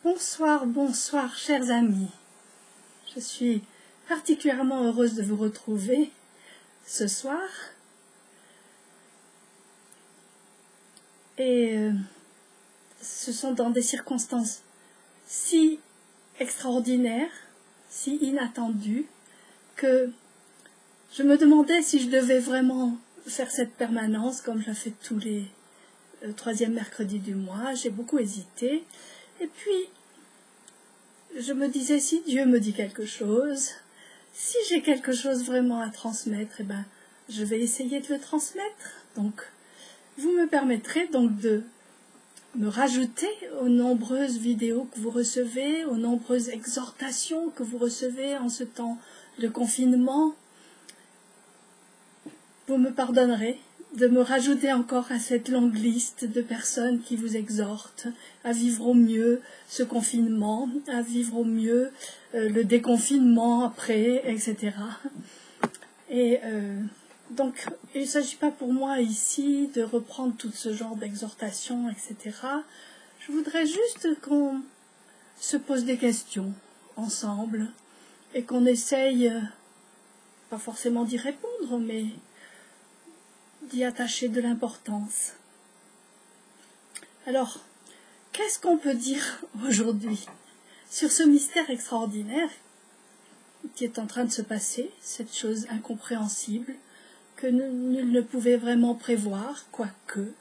Bonsoir, bonsoir, chers amis. Je suis particulièrement heureuse de vous retrouver ce soir. Et ce sont dans des circonstances si extraordinaires, si inattendues, que je me demandais si je devais vraiment faire cette permanence comme je la fais tous les troisième mercredi du mois. J'ai beaucoup hésité. Et puis, je me disais, si Dieu me dit quelque chose, si j'ai quelque chose vraiment à transmettre, eh ben, je vais essayer de le transmettre. Donc, vous me permettrez donc de me rajouter aux nombreuses vidéos que vous recevez, aux nombreuses exhortations que vous recevez en ce temps de confinement. Vous me pardonnerez de me rajouter encore à cette longue liste de personnes qui vous exhortent à vivre au mieux ce confinement, à vivre au mieux le déconfinement après, etc. Et donc, il ne s'agit pas pour moi ici de reprendre tout ce genre d'exhortations, etc. Je voudrais juste qu'on se pose des questions ensemble et qu'on essaye, pas forcément d'y répondre, mais d'y attacher de l'importance. Alors, qu'est-ce qu'on peut dire aujourd'hui sur ce mystère extraordinaire qui est en train de se passer, cette chose incompréhensible que nul ne pouvait vraiment prévoir, quoique,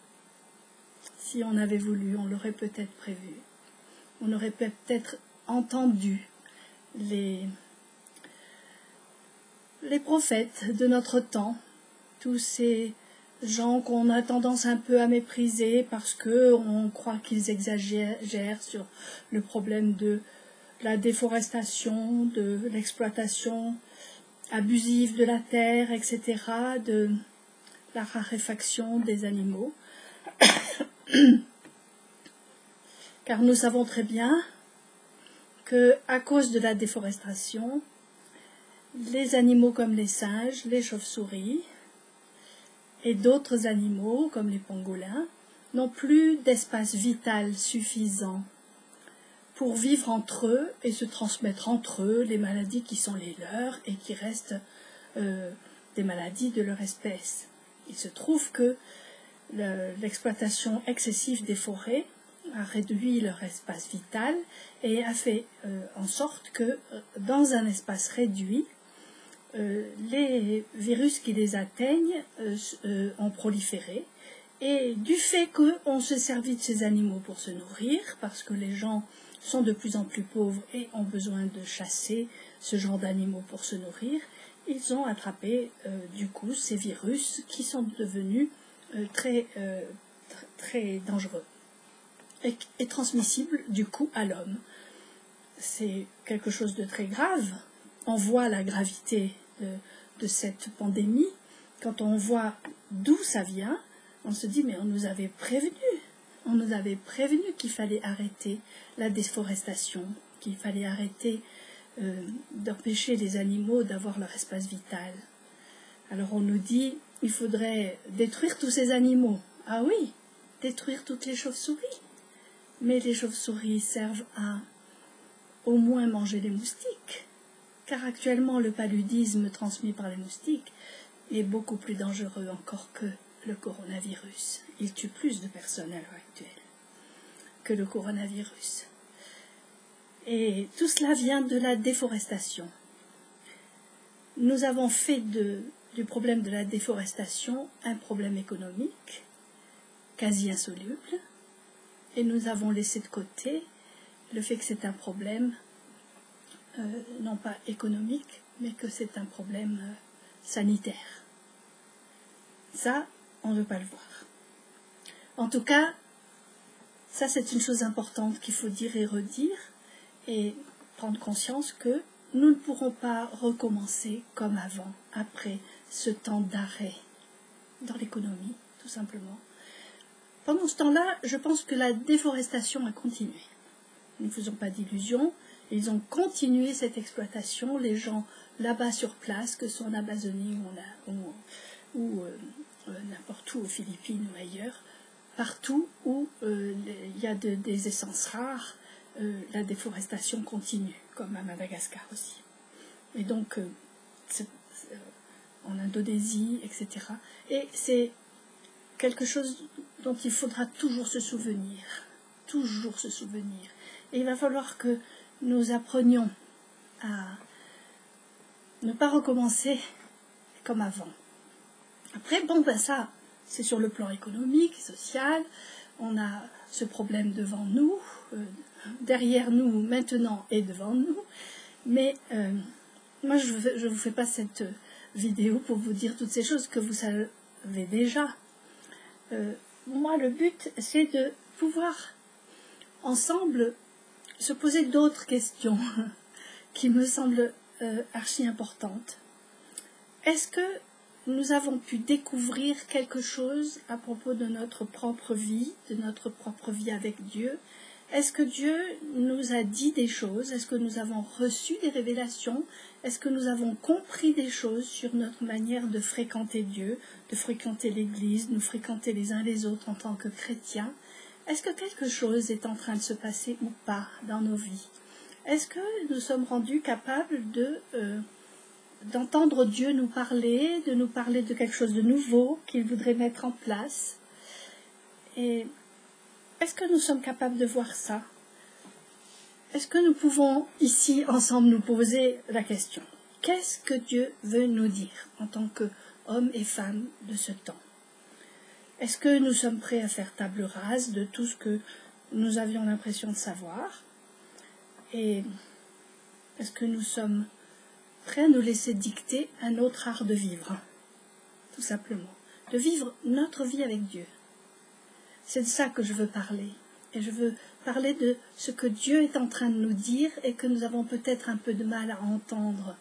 si on avait voulu, on l'aurait peut-être prévu. On aurait peut-être entendu les prophètes de notre temps, tous ces gens qu'on a tendance un peu à mépriser parce qu'on croit qu'ils exagèrent sur le problème de la déforestation, de l'exploitation abusive de la terre, etc., de la raréfaction des animaux. Car nous savons très bien qu'à cause de la déforestation, les animaux comme les singes, les chauves-souris, et d'autres animaux, comme les pangolins, n'ont plus d'espace vital suffisant pour vivre entre eux et se transmettre entre eux les maladies qui sont les leurs et qui restent des maladies de leur espèce. Il se trouve que l'exploitation excessive des forêts a réduit leur espace vital et a fait en sorte que dans un espace réduit, les virus qui les atteignent ont proliféré. Et du fait qu'on se servit de ces animaux pour se nourrir, parce que les gens sont de plus en plus pauvres et ont besoin de chasser ce genre d'animaux pour se nourrir, ils ont attrapé du coup ces virus qui sont devenus très dangereux et transmissibles du coup à l'homme. C'est quelque chose de très grave. On voit la gravité de cette pandémie. Quand on voit d'où ça vient, on se dit mais on nous avait prévenu qu'il fallait arrêter la déforestation, qu'il fallait arrêter d'empêcher les animaux d'avoir leur espace vital. Alors on nous dit il faudrait détruire tous ces animaux. Ah oui, détruire toutes les chauves-souris. Mais les chauves-souris servent à au moins manger les moustiques. Car actuellement, le paludisme transmis par les moustiques est beaucoup plus dangereux encore que le coronavirus. Il tue plus de personnes à l'heure actuelle que le coronavirus. Et tout cela vient de la déforestation. Nous avons fait du problème de la déforestation un problème économique, quasi insoluble, et nous avons laissé de côté le fait que c'est un problème non pas économique, mais que c'est un problème sanitaire. Ça, on ne veut pas le voir. En tout cas, ça c'est une chose importante qu'il faut dire et redire, et prendre conscience que nous ne pourrons pas recommencer comme avant, après ce temps d'arrêt dans l'économie, tout simplement. Pendant ce temps-là, je pense que la déforestation a continué. Nous ne faisons pas d'illusions. Ils ont continué cette exploitation, les gens là-bas sur place, que ce soit en Amazonie ou n'importe où, aux Philippines ou ailleurs, partout où il y a des essences rares, la déforestation continue, comme à Madagascar aussi. Et donc, en Indonésie, etc. Et c'est quelque chose dont il faudra toujours se souvenir. Toujours se souvenir. Et il va falloir que nous apprenions à ne pas recommencer comme avant. Après, bon, ben ça, c'est sur le plan économique, social. On a ce problème devant nous, derrière nous, maintenant et devant nous. Mais moi, je ne vous fais pas cette vidéo pour vous dire toutes ces choses que vous savez déjà. Moi, le but, c'est de pouvoir ensemble se poser d'autres questions qui me semblent archi importantes. Est-ce que nous avons pu découvrir quelque chose à propos de notre propre vie avec Dieu? Est-ce que Dieu nous a dit des choses? Est-ce que nous avons reçu des révélations? Est-ce que nous avons compris des choses sur notre manière de fréquenter Dieu, de fréquenter l'Église, de nous fréquenter les uns les autres en tant que chrétiens? Est-ce que quelque chose est en train de se passer ou pas dans nos vies? Est-ce que nous sommes rendus capables d'entendre Dieu nous parler, de nous parler de quelque chose de nouveau qu'il voudrait mettre en place? Et est-ce que nous sommes capables de voir ça? Est-ce que nous pouvons ici ensemble nous poser la question? Qu'est-ce que Dieu veut nous dire en tant qu'hommes et femmes de ce temps? Est-ce que nous sommes prêts à faire table rase de tout ce que nous avions l'impression de savoir? Et est-ce que nous sommes prêts à nous laisser dicter un autre art de vivre? Tout simplement. De vivre notre vie avec Dieu. C'est de ça que je veux parler. Et je veux parler de ce que Dieu est en train de nous dire et que nous avons peut-être un peu de mal à entendre.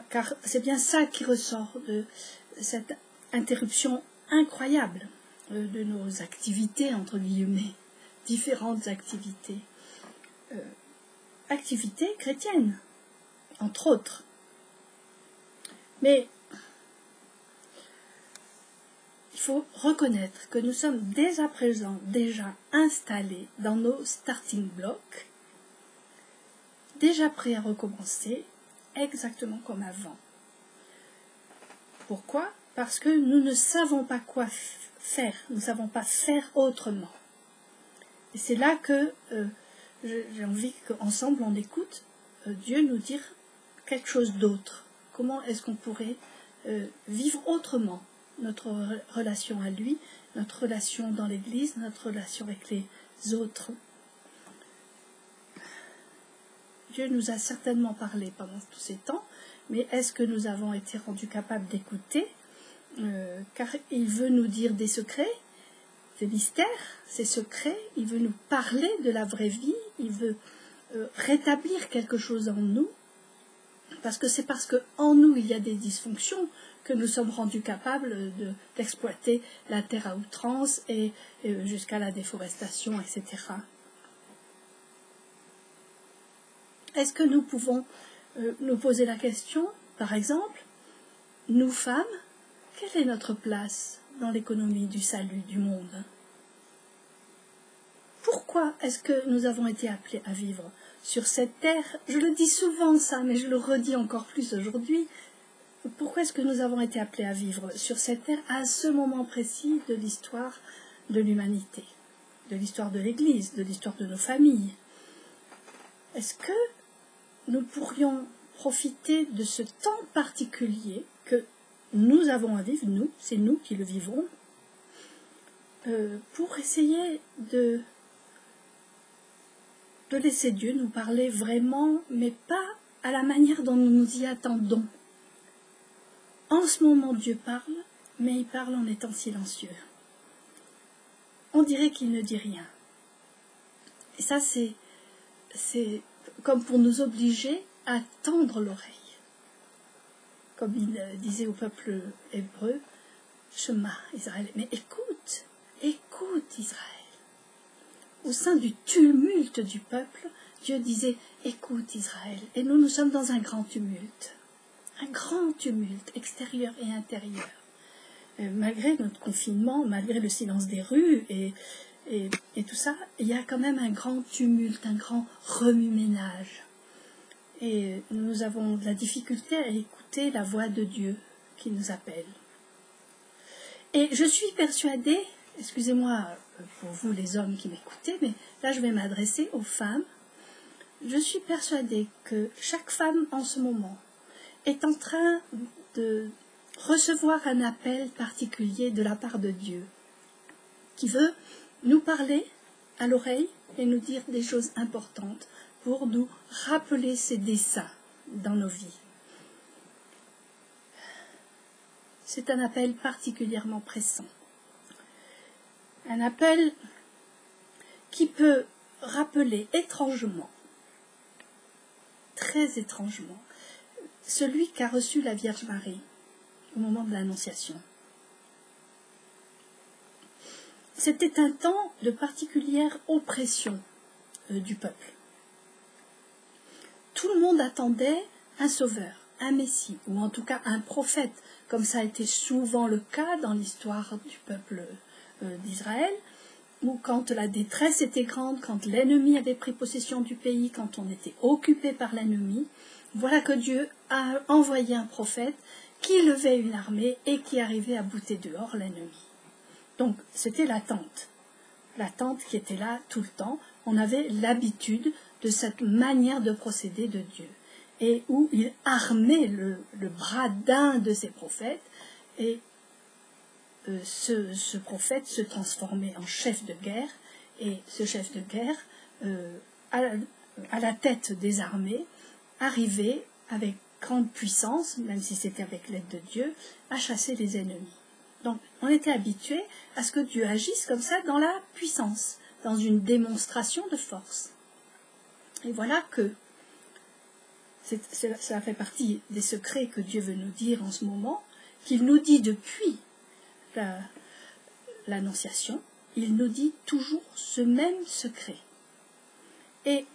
Car c'est bien ça qui ressort de cette interruption incroyable de nos activités, entre guillemets, différentes activités. Activités chrétiennes, entre autres. Mais il faut reconnaître que nous sommes dès à présent déjà installés dans nos starting blocks, déjà prêts à recommencer exactement comme avant. Pourquoi? Parce que nous ne savons pas quoi faire, nous ne savons pas faire autrement. Et c'est là que j'ai envie qu'ensemble on écoute Dieu nous dire quelque chose d'autre. Comment est-ce qu'on pourrait vivre autrement notre relation à lui, notre relation dans l'Église, notre relation avec les autres. Dieu nous a certainement parlé pendant tous ces temps, mais est-ce que nous avons été rendus capables d'écouter? Car il veut nous dire des secrets, des mystères, ces secrets, il veut nous parler de la vraie vie, il veut rétablir quelque chose en nous, parce que c'est parce qu'en nous il y a des dysfonctions que nous sommes rendus capables d'exploiter la terre à outrance et jusqu'à la déforestation, etc. Est-ce que nous pouvons nous poser la question, par exemple, nous femmes, quelle est notre place dans l'économie du salut du monde? Pourquoi est-ce que nous avons été appelés à vivre sur cette terre? Je le dis souvent ça, mais je le redis encore plus aujourd'hui. Pourquoi est-ce que nous avons été appelés à vivre sur cette terre à ce moment précis de l'histoire de l'humanité, de l'histoire de l'Église, de l'histoire de nos familles? Est-ce que nous pourrions profiter de ce temps particulier que nous avons à vivre, nous, c'est nous qui le vivrons, pour essayer de laisser Dieu nous parler vraiment, mais pas à la manière dont nous nous y attendons. En ce moment, Dieu parle, mais il parle en étant silencieux. On dirait qu'il ne dit rien. Et ça, c'est comme pour nous obliger à tendre l'oreille. Comme il disait au peuple hébreu, Shema Israël, mais écoute, écoute Israël. Au sein du tumulte du peuple, Dieu disait, écoute Israël. Et nous, nous sommes dans un grand tumulte extérieur et intérieur. Malgré notre confinement, malgré le silence des rues et et tout ça, il y a quand même un grand tumulte, un grand remue-ménage. Et nous avons de la difficulté à écouter la voix de Dieu qui nous appelle. Et je suis persuadée, excusez-moi pour vous les hommes qui m'écoutez, mais là je vais m'adresser aux femmes. Je suis persuadée que chaque femme en ce moment est en train de recevoir un appel particulier de la part de Dieu, qui veut nous parler à l'oreille et nous dire des choses importantes pour nous rappeler ses desseins dans nos vies. C'est un appel particulièrement pressant. Un appel qui peut rappeler étrangement, très étrangement, celui qu'a reçu la Vierge Marie au moment de l'Annonciation. C'était un temps de particulière oppression du peuple. Tout le monde attendait un sauveur, un messie, ou en tout cas un prophète, comme ça a été souvent le cas dans l'histoire du peuple d'Israël, où quand la détresse était grande, quand l'ennemi avait pris possession du pays, quand on était occupé par l'ennemi, voilà que Dieu a envoyé un prophète qui levait une armée et qui arrivait à bouter dehors l'ennemi. Donc c'était l'attente qui était là tout le temps. On avait l'habitude de cette manière de procéder de Dieu, et où il armait le bras d'un de ses prophètes, et ce prophète se transformait en chef de guerre, et ce chef de guerre, à la tête des armées, arrivait avec grande puissance, même si c'était avec l'aide de Dieu, à chasser les ennemis. Donc on était habitué à ce que Dieu agisse comme ça dans la puissance, dans une démonstration de force. Et voilà que ça fait partie des secrets que Dieu veut nous dire en ce moment, qu'il nous dit depuis l'Annonciation, il nous dit toujours ce même secret. Et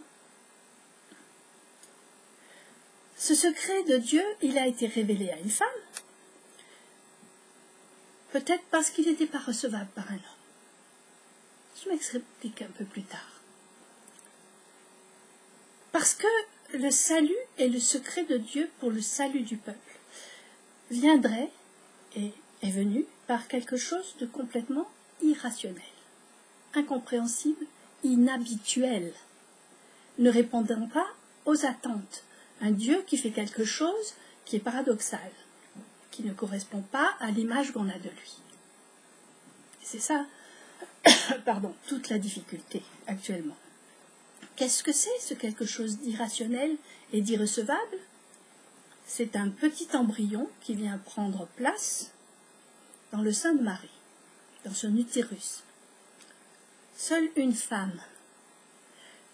ce secret de Dieu, il a été révélé à une femme, peut-être parce qu'il n'était pas recevable par un homme. Je m'explique un peu plus tard. Parce que le salut et le secret de Dieu pour le salut du peuple viendrait et est venu par quelque chose de complètement irrationnel, incompréhensible, inhabituel, ne répondant pas aux attentes. Un Dieu qui fait quelque chose qui est paradoxal, qui ne correspond pas à l'image qu'on a de lui. C'est ça, toute la difficulté actuellement. Qu'est-ce que c'est ce quelque chose d'irrationnel et d'irrecevable? C'est un petit embryon qui vient prendre place dans le sein de Marie, dans son utérus. Seule une femme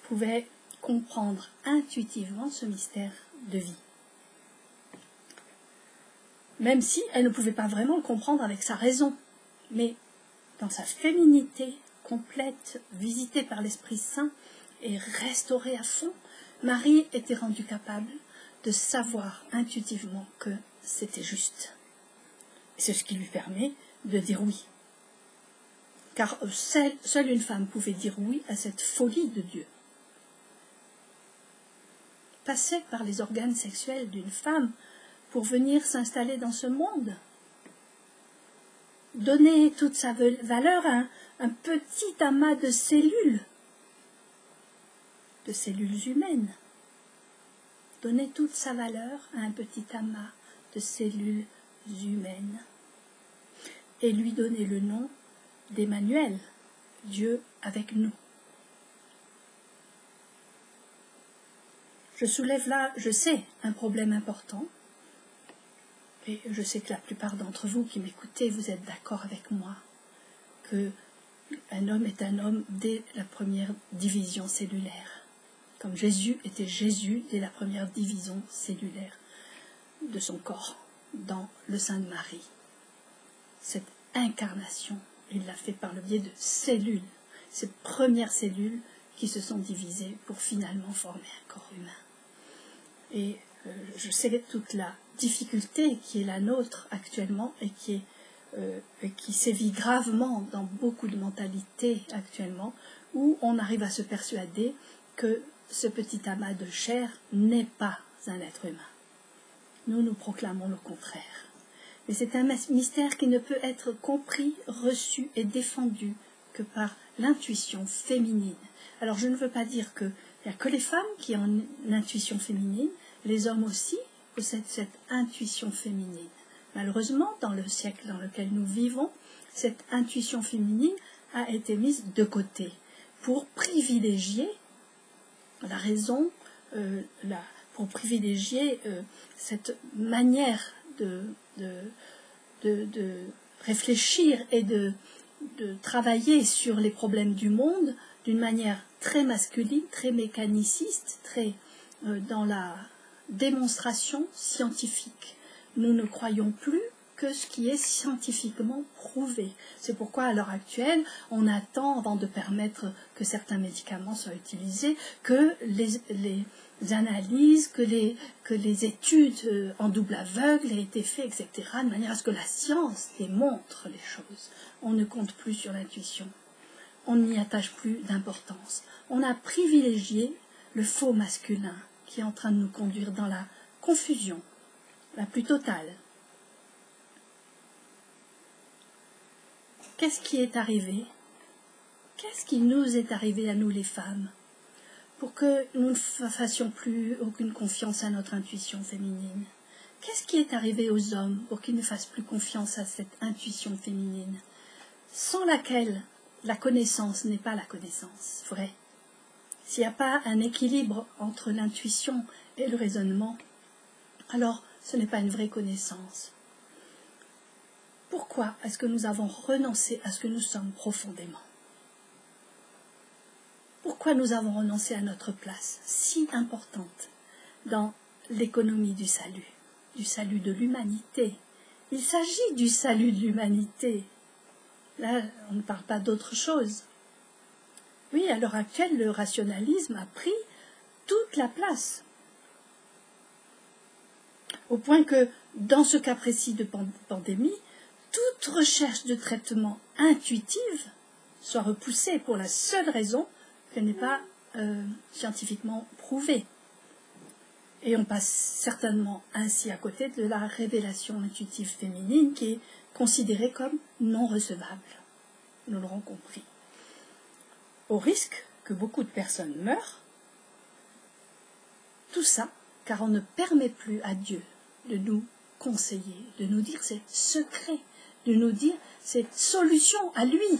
pouvait comprendre intuitivement ce mystère de vie. Même si elle ne pouvait pas vraiment le comprendre avec sa raison, mais dans sa féminité complète, visitée par l'Esprit Saint et restaurée à fond, Marie était rendue capable de savoir intuitivement que c'était juste. Et c'est ce qui lui permet de dire oui. Car seule une femme pouvait dire oui à cette folie de Dieu. Passer par les organes sexuels d'une femme pour venir s'installer dans ce monde, donner toute sa valeur à un petit amas de cellules humaines, donner toute sa valeur à un petit amas de cellules humaines, et lui donner le nom d'Emmanuel, Dieu avec nous. Je soulève là, je sais, un problème important, et je sais que la plupart d'entre vous qui m'écoutez, vous êtes d'accord avec moi, que un homme est un homme dès la première division cellulaire, comme Jésus était Jésus dès la première division cellulaire de son corps, dans le sein de Marie. Cette incarnation, il l'a fait par le biais de cellules, ces premières cellules qui se sont divisées pour finalement former un corps humain. Et je sais toute la difficulté qui est la nôtre actuellement et qui est et qui sévit gravement dans beaucoup de mentalités actuellement, où on arrive à se persuader que ce petit amas de chair n'est pas un être humain. Nous proclamons le contraire. Mais c'est un mystère qui ne peut être compris, reçu et défendu que par l'intuition féminine. Alors je ne veux pas dire qu'il n'y a que les femmes qui ont une intuition féminine, les hommes aussi possèdent cette intuition féminine. Malheureusement, dans le siècle dans lequel nous vivons, cette intuition féminine a été mise de côté pour privilégier la raison, pour privilégier cette manière de réfléchir et de travailler sur les problèmes du monde d'une manière très masculine, très mécaniciste, très dans la démonstration scientifique. Nous ne croyons plus que ce qui est scientifiquement prouvé. C'est pourquoi, à l'heure actuelle, on attend, avant de permettre que certains médicaments soient utilisés, que les analyses, que les études en double aveugle aient été faites, etc., de manière à ce que la science démontre les choses. On ne compte plus sur l'intuition. On n'y attache plus d'importance. On a privilégié le faux masculin qui est en train de nous conduire dans la confusion la plus totale. Qu'est-ce qui est arrivé? Qu'est-ce qui nous est arrivé à nous les femmes pour que nous ne fassions plus aucune confiance à notre intuition féminine? Qu'est-ce qui est arrivé aux hommes pour qu'ils ne fassent plus confiance à cette intuition féminine, sans laquelle la connaissance n'est pas la connaissance, vrai? S'il n'y a pas un équilibre entre l'intuition et le raisonnement, alors ce n'est pas une vraie connaissance. Pourquoi est-ce que nous avons renoncé à ce que nous sommes profondément? Pourquoi nous avons renoncé à notre place si importante dans l'économie du salut de l'humanité? Il s'agit du salut de l'humanité. Là, on ne parle pas d'autre chose. Oui, à l'heure actuelle, le rationalisme a pris toute la place. Au point que, dans ce cas précis de pandémie, toute recherche de traitement intuitive soit repoussée pour la seule raison qu'elle n'est pas scientifiquement prouvée. Et on passe certainement ainsi à côté de la révélation intuitive féminine qui est considérée comme non recevable. Nous l'aurons compris. Au risque que beaucoup de personnes meurent, tout ça car on ne permet plus à Dieu de nous conseiller, de nous dire ses secrets, de nous dire cette solution à lui.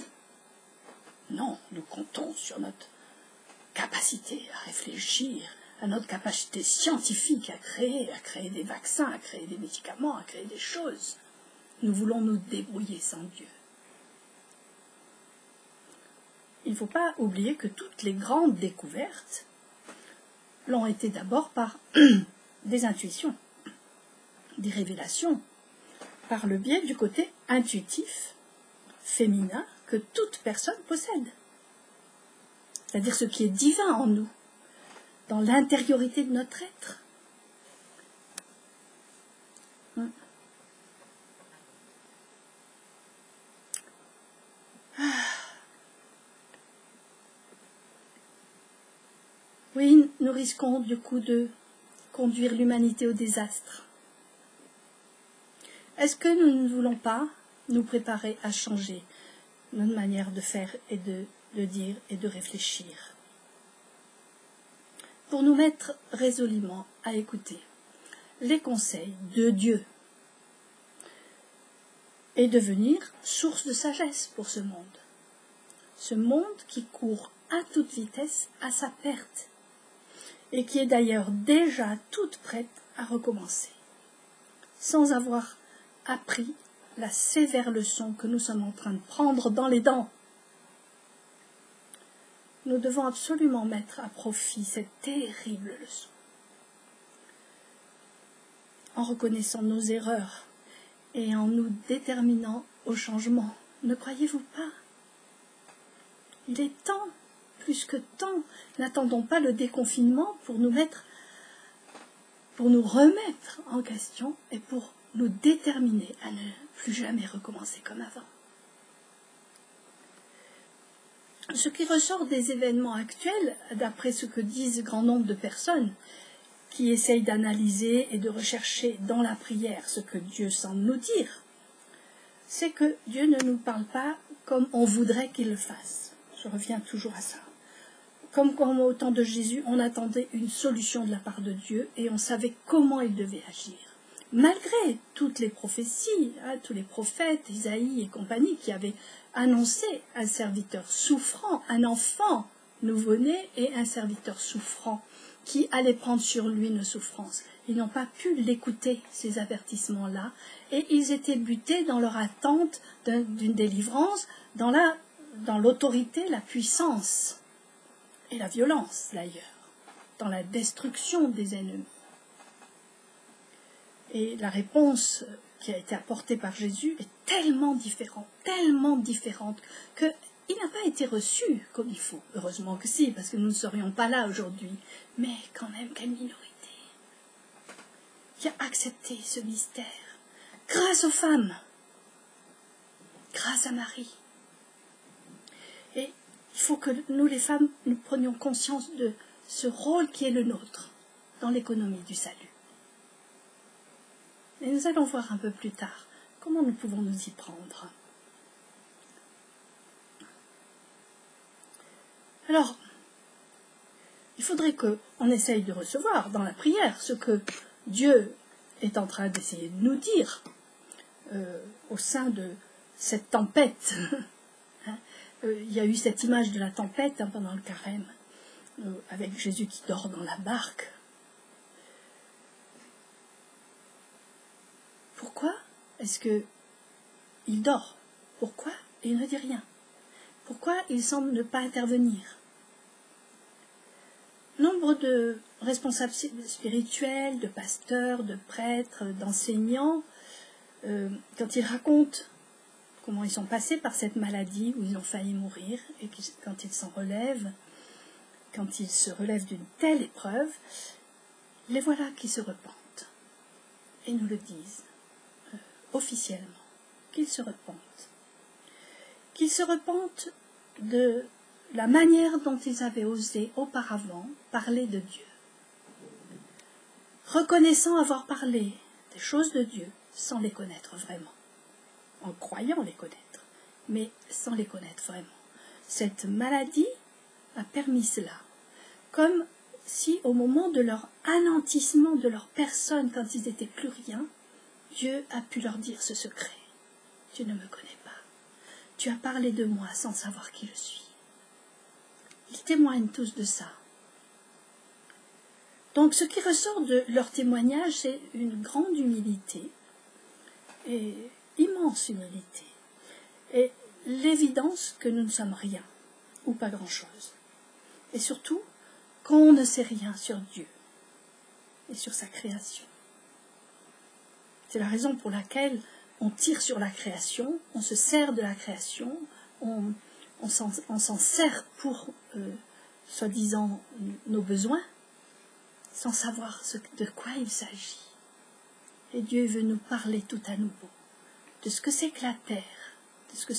Non, nous comptons sur notre capacité à réfléchir, à notre capacité scientifique à créer des vaccins, à créer des médicaments, à créer des choses. Nous voulons nous débrouiller sans Dieu. Il ne faut pas oublier que toutes les grandes découvertes l'ont été d'abord par des intuitions, des révélations, par le biais du côté intuitif, féminin, que toute personne possède. C'est-à-dire ce qui est divin en nous, dans l'intériorité de notre être. Oui, nous risquons du coup de conduire l'humanité au désastre. Est-ce que nous ne voulons pas nous préparer à changer notre manière de faire et de dire et de réfléchir, pour nous mettre résolument à écouter les conseils de Dieu et devenir source de sagesse pour ce monde qui court à toute vitesse à sa perte et qui est d'ailleurs déjà toute prête à recommencer, sans avoir appris la sévère leçon que nous sommes en train de prendre dans les dents. Nous devons absolument mettre à profit cette terrible leçon, en reconnaissant nos erreurs et en nous déterminant au changement. Ne croyez-vous pas? Il est temps, plus que temps. N'attendons pas le déconfinement pour nous remettre en question et pour nous déterminer à ne plus jamais recommencer comme avant. Ce qui ressort des événements actuels, d'après ce que disent grand nombre de personnes qui essayent d'analyser et de rechercher dans la prière ce que Dieu semble nous dire, c'est que Dieu ne nous parle pas comme on voudrait qu'il le fasse. Je reviens toujours à ça. Comme au temps de Jésus, on attendait une solution de la part de Dieu et on savait comment il devait agir. Malgré toutes les prophéties, tous les prophètes, Isaïe et compagnie, qui avaient annoncé un serviteur souffrant, un enfant nouveau-né et un serviteur souffrant, qui allait prendre sur lui nos souffrances. Ils n'ont pas pu l'écouter, ces avertissements-là, et ils étaient butés dans leur attente d'une délivrance, dans l'autorité, la puissance et la violence, d'ailleurs, dans la destruction des ennemis. Et la réponse qui a été apportée par Jésus est tellement différente qu'il n'a pas été reçu comme il faut. Heureusement que si, parce que nous ne serions pas là aujourd'hui. Mais quand même, quelle minorité qui a accepté ce mystère, grâce aux femmes, grâce à Marie. Et il faut que nous, les femmes, nous prenions conscience de ce rôle qui est le nôtre dans l'économie du salut. Et nous allons voir un peu plus tard comment nous pouvons nous y prendre. Alors, il faudrait qu'on essaye de recevoir dans la prière ce que Dieu est en train d'essayer de nous dire au sein de cette tempête. Il y a eu cette image de la tempête pendant le carême, avec Jésus qui dort dans la barque. Pourquoi est-ce qu'il dort? Pourquoi il ne dit rien? Pourquoi il semble ne pas intervenir? Nombre de responsables spirituels, de pasteurs, de prêtres, d'enseignants, quand ils racontent comment ils sont passés par cette maladie où ils ont failli mourir, et quand ils s'en relèvent, quand ils se relèvent d'une telle épreuve, les voilà qui se repentent et nous le disent officiellement, qu'ils se repentent. Qu'ils se repentent de la manière dont ils avaient osé auparavant parler de Dieu. Reconnaissant avoir parlé des choses de Dieu sans les connaître vraiment, en croyant les connaître, mais sans les connaître vraiment. Cette maladie a permis cela, comme si au moment de leur anéantissement de leur personne, quand ils n'étaient plus rien, Dieu a pu leur dire ce secret. Tu ne me connais pas. Tu as parlé de moi sans savoir qui je suis. Ils témoignent tous de ça. Donc ce qui ressort de leur témoignage, c'est une grande humilité, et immense humilité, et l'évidence que nous ne sommes rien, ou pas grand-chose. Et surtout, qu'on ne sait rien sur Dieu et sur sa création. C'est la raison pour laquelle on tire sur la création, on se sert de la création, on s'en sert pour, soi-disant, nos besoins, sans savoir de quoi il s'agit. Et Dieu veut nous parler tout à nouveau de ce que c'est que la terre, de ce que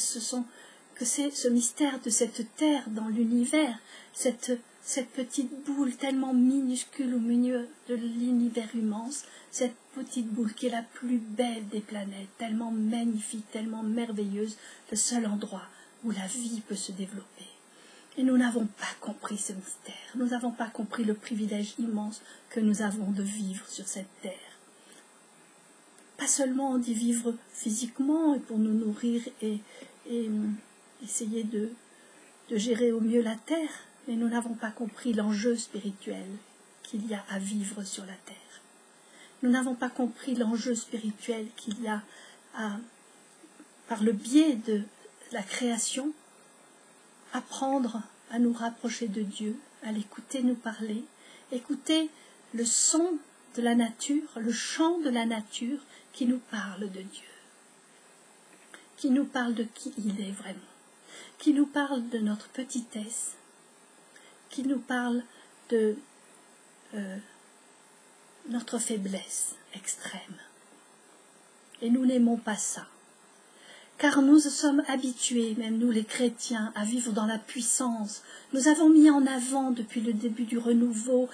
c'est ce mystère de cette terre dans l'univers, cette petite boule tellement minuscule au milieu de l'univers immense, cette petite boule qui est la plus belle des planètes, tellement magnifique, tellement merveilleuse, le seul endroit où la vie peut se développer. Et nous n'avons pas compris ce mystère, nous n'avons pas compris le privilège immense que nous avons de vivre sur cette terre. Pas seulement d'y vivre physiquement et pour nous nourrir et essayer de gérer au mieux la terre, mais nous n'avons pas compris l'enjeu spirituel qu'il y a à vivre sur la terre. Nous n'avons pas compris l'enjeu spirituel qu'il y a par le biais de la création, apprendre à nous rapprocher de Dieu, à l'écouter nous parler, écouter le son de la nature, le chant de la nature qui nous parle de Dieu, qui nous parle de qui il est vraiment, qui nous parle de notre petitesse, qui nous parle de notre faiblesse extrême. Et nous n'aimons pas ça. car nous sommes habitués, même nous les chrétiens, à vivre dans la puissance. Nous avons mis en avant, depuis le début du renouveau,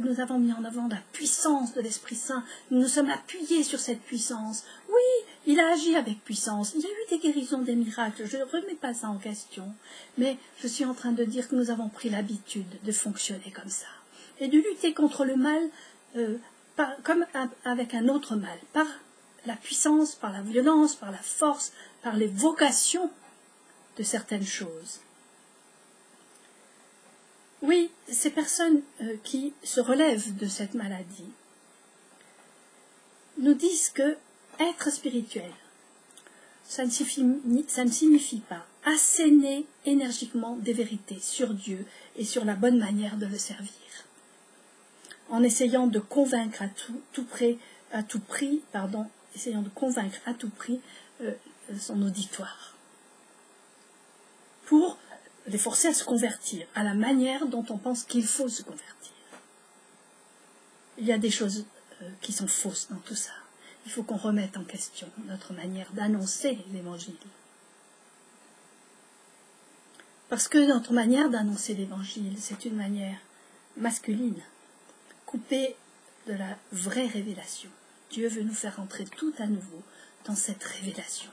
nous avons mis en avant la puissance de l'Esprit Saint. Nous nous sommes appuyés sur cette puissance. Oui, il a agi avec puissance. Il y a eu des guérisons, des miracles. Je ne remets pas ça en question. Mais je suis en train de dire que nous avons pris l'habitude de fonctionner comme ça. Et de lutter contre le mal comme avec un autre mal, par la puissance, par la violence, par la force, par les vocations de certaines choses. Oui, ces personnes qui se relèvent de cette maladie nous disent que être spirituel, ça ne signifie pas asséner énergiquement des vérités sur Dieu et sur la bonne manière de le servir, en essayant de convaincre à tout prix, son auditoire, pour les forcer à se convertir, à la manière dont on pense qu'il faut se convertir. Il y a des choses qui sont fausses dans tout ça. Il faut qu'on remette en question notre manière d'annoncer l'Évangile. Parce que notre manière d'annoncer l'Évangile, c'est une manière masculine, coupée de la vraie révélation. Dieu veut nous faire entrer tout à nouveau dans cette révélation,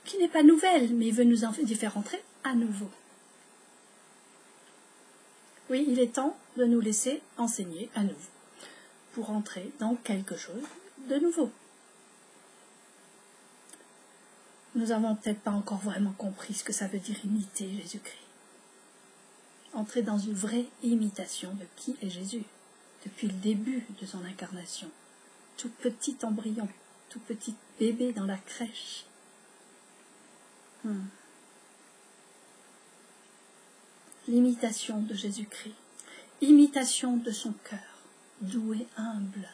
qui n'est pas nouvelle, mais il veut nous faire entrer à nouveau. Oui, il est temps de nous laisser enseigner à nouveau, pour entrer dans quelque chose de nouveau. Nous n'avons peut-être pas encore vraiment compris ce que ça veut dire imiter Jésus-Christ. Entrer dans une vraie imitation de qui est Jésus, depuis le début de son incarnation. Tout petit embryon, tout petit bébé dans la crèche. L'imitation de Jésus-Christ, imitation de son cœur, doux et humble.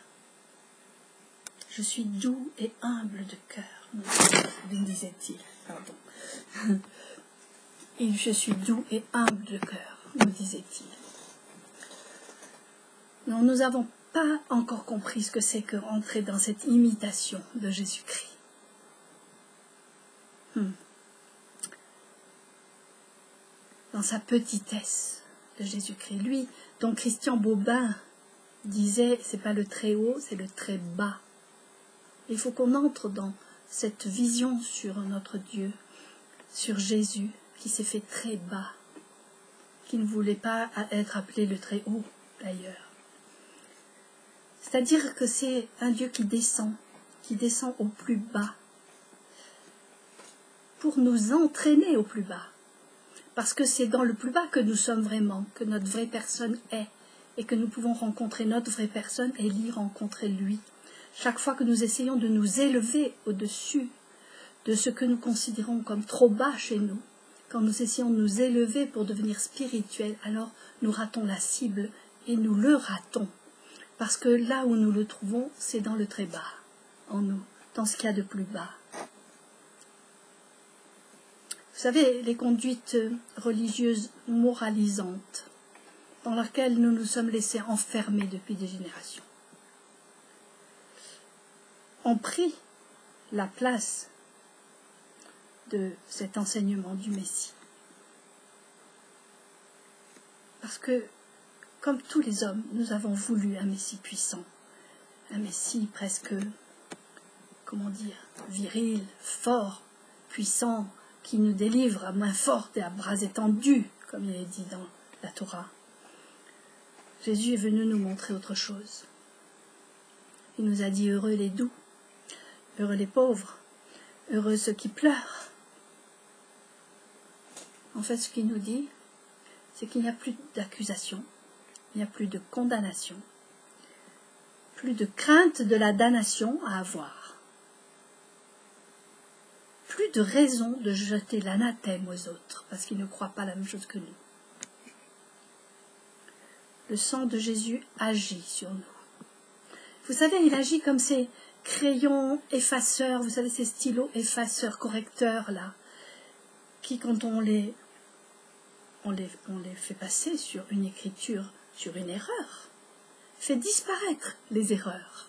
Je suis doux et humble de cœur, nous disait-il. Pardon. Et je suis doux et humble de cœur, nous disait-il. Non, nous n'avons pas encore compris ce que c'est que rentrer dans cette imitation de Jésus-Christ. Dans sa petitesse de Jésus-Christ. Lui, dont Christian Bobin disait, c'est pas le très haut, c'est le très bas. Il faut qu'on entre dans cette vision sur notre Dieu, sur Jésus, qui s'est fait très bas, qui ne voulait pas être appelé le très haut, d'ailleurs. C'est-à-dire que c'est un Dieu qui descend au plus bas, pour nous entraîner au plus bas. Parce que c'est dans le plus bas que nous sommes vraiment, que notre vraie personne est, et que nous pouvons rencontrer notre vraie personne et l'y rencontrer lui. Chaque fois que nous essayons de nous élever au-dessus de ce que nous considérons comme trop bas chez nous, quand nous essayons de nous élever pour devenir spirituels, alors nous ratons la cible et nous le ratons. Parce que là où nous le trouvons, c'est dans le très bas, en nous, dans ce qu'il y a de plus bas. Vous savez, les conduites religieuses moralisantes, dans lesquelles nous nous sommes laissés enfermer depuis des générations, ont pris la place de cet enseignement du Messie. Parce que, comme tous les hommes, nous avons voulu un Messie puissant, un Messie presque, viril, fort, puissant, qui nous délivre à main forte et à bras étendus, comme il est dit dans la Torah. Jésus est venu nous montrer autre chose. Il nous a dit heureux les doux, heureux les pauvres, heureux ceux qui pleurent. En fait, ce qu'il nous dit, c'est qu'il n'y a plus d'accusation, il n'y a plus de condamnation, plus de crainte de la damnation à avoir. Plus de raison de jeter l'anathème aux autres, parce qu'ils ne croient pas la même chose que nous. Le sang de Jésus agit sur nous. Vous savez, il agit comme ces crayons effaceurs, vous savez, ces stylos effaceurs, correcteurs, là, qui, quand on les fait passer sur une écriture, sur une erreur, fait disparaître les erreurs.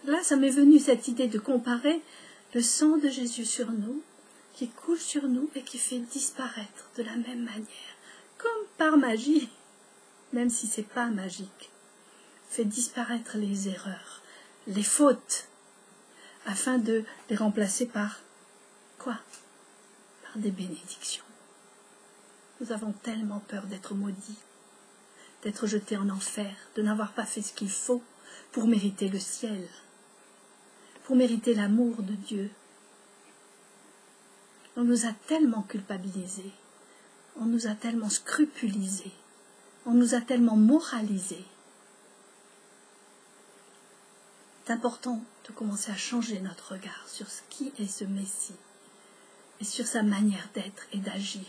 Là, ça m'est venu cette idée de comparer Le sang de Jésus sur nous, qui coule sur nous et qui fait disparaître de la même manière, comme par magie, même si ce n'est pas magique, fait disparaître les erreurs, les fautes, afin de les remplacer par quoi? Par des bénédictions. Nous avons tellement peur d'être maudits, d'être jetés en enfer, de n'avoir pas fait ce qu'il faut pour mériter le ciel, pour mériter l'amour de Dieu. On nous a tellement culpabilisés, on nous a tellement scrupulisés, on nous a tellement moralisés. C'est important de commencer à changer notre regard sur ce qui est ce Messie et sur sa manière d'être et d'agir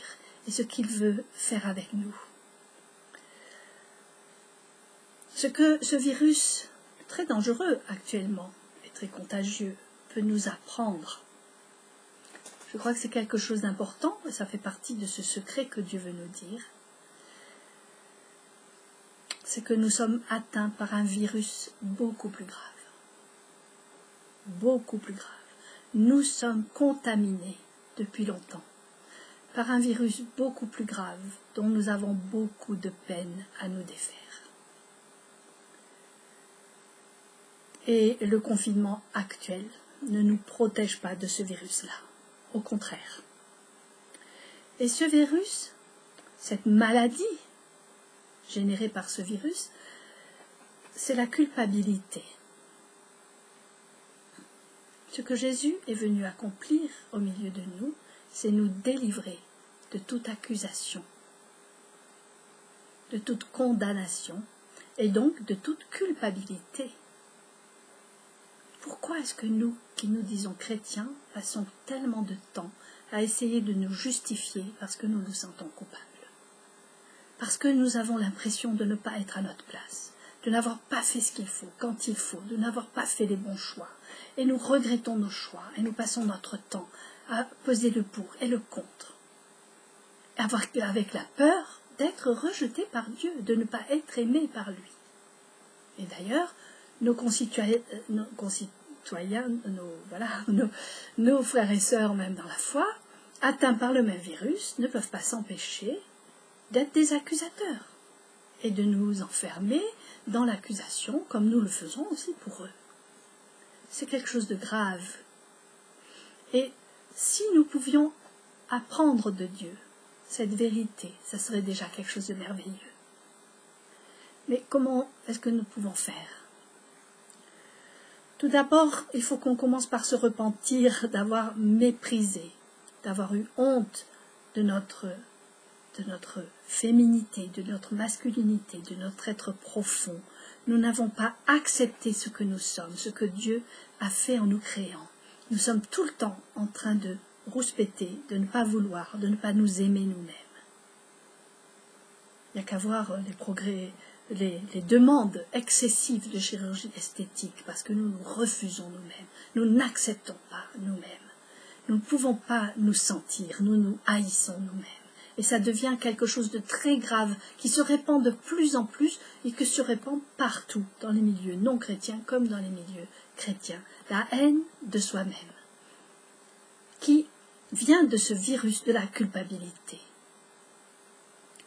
et ce qu'il veut faire avec nous. Ce que ce virus, très dangereux actuellement et très contagieux, peut nous apprendre, je crois que c'est quelque chose d'important et ça fait partie de ce secret que Dieu veut nous dire, c'est que nous sommes atteints par un virus beaucoup plus grave. Beaucoup plus grave. Nous sommes contaminés depuis longtemps par un virus beaucoup plus grave dont nous avons beaucoup de peine à nous défaire. Et le confinement actuel ne nous protège pas de ce virus-là, au contraire. Et ce virus, cette maladie générée par ce virus, c'est la culpabilité. Ce que Jésus est venu accomplir au milieu de nous, c'est nous délivrer de toute accusation, de toute condamnation et donc de toute culpabilité. Pourquoi est-ce que nous, qui nous disons chrétiens, passons tellement de temps à essayer de nous justifier parce que nous nous sentons coupables? Parce que nous avons l'impression de ne pas être à notre place, de n'avoir pas fait ce qu'il faut, quand il faut, de n'avoir pas fait les bons choix. Et nous regrettons nos choix et nous passons notre temps à peser le pour et le contre. Avec la peur d'être rejetés par Dieu, de ne pas être aimés par lui. Et d'ailleurs, nos frères et sœurs, même dans la foi, atteints par le même virus, ne peuvent pas s'empêcher d'être des accusateurs et de nous enfermer dans l'accusation comme nous le faisons aussi pour eux. C'est quelque chose de grave. Et si nous pouvions apprendre de Dieu cette vérité, ça serait déjà quelque chose de merveilleux. Mais comment est-ce que nous pouvons faire? Tout d'abord, il faut qu'on commence par se repentir d'avoir méprisé, d'avoir eu honte de notre féminité, de notre masculinité, de notre être profond. Nous n'avons pas accepté ce que nous sommes, ce que Dieu a fait en nous créant. Nous sommes tout le temps en train de rouspéter, de ne pas vouloir, de ne pas nous aimer nous-mêmes. Il n'y a qu'à voir les progrès, les demandes excessives de chirurgie esthétique, parce que nous nous refusons nous-mêmes, nous n'acceptons pas nous-mêmes. Nous ne pouvons pas nous sentir, nous nous haïssons nous-mêmes. Et ça devient quelque chose de très grave qui se répand de plus en plus et qui se répand partout, dans les milieux non chrétiens comme dans les milieux chrétiens. La haine de soi-même, qui vient de ce virus de la culpabilité,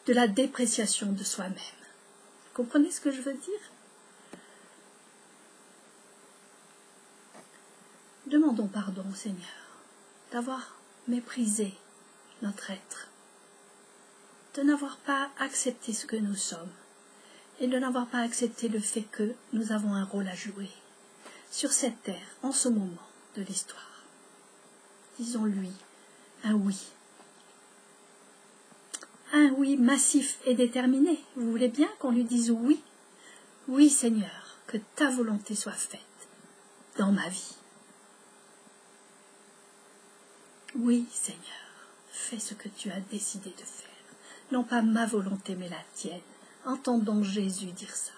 de la dépréciation de soi-même. Vous comprenez ce que je veux dire? Demandons pardon au Seigneur d'avoir méprisé notre être, de n'avoir pas accepté ce que nous sommes et de n'avoir pas accepté le fait que nous avons un rôle à jouer sur cette terre en ce moment de l'histoire. Disons-lui un oui. Un oui massif et déterminé. Vous voulez bien qu'on lui dise oui? Oui Seigneur, que ta volonté soit faite dans ma vie. Oui Seigneur, fais ce que tu as décidé de faire. Non pas ma volonté, mais la tienne. Entendons Jésus dire ça.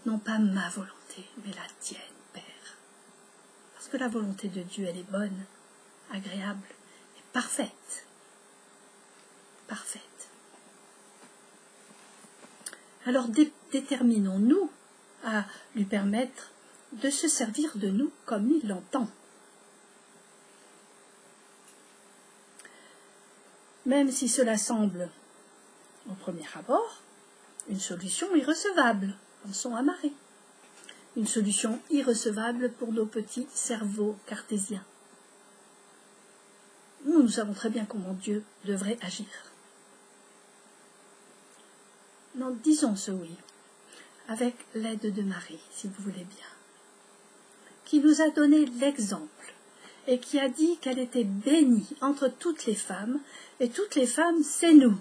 Non pas ma volonté, mais la tienne, Père. Parce que la volonté de Dieu, elle est bonne, agréable et parfaite. Parfaite. Alors déterminons-nous à lui permettre de se servir de nous comme il l'entend. même si cela semble, au premier abord, une solution irrecevable. Pensons à Marie. Une solution irrecevable pour nos petits cerveaux cartésiens. Nous savons très bien comment Dieu devrait agir. Non, disons ce oui, avec l'aide de Marie, si vous voulez bien, qui nous a donné l'exemple et qui a dit qu'elle était bénie entre toutes les femmes, et toutes les femmes, c'est nous.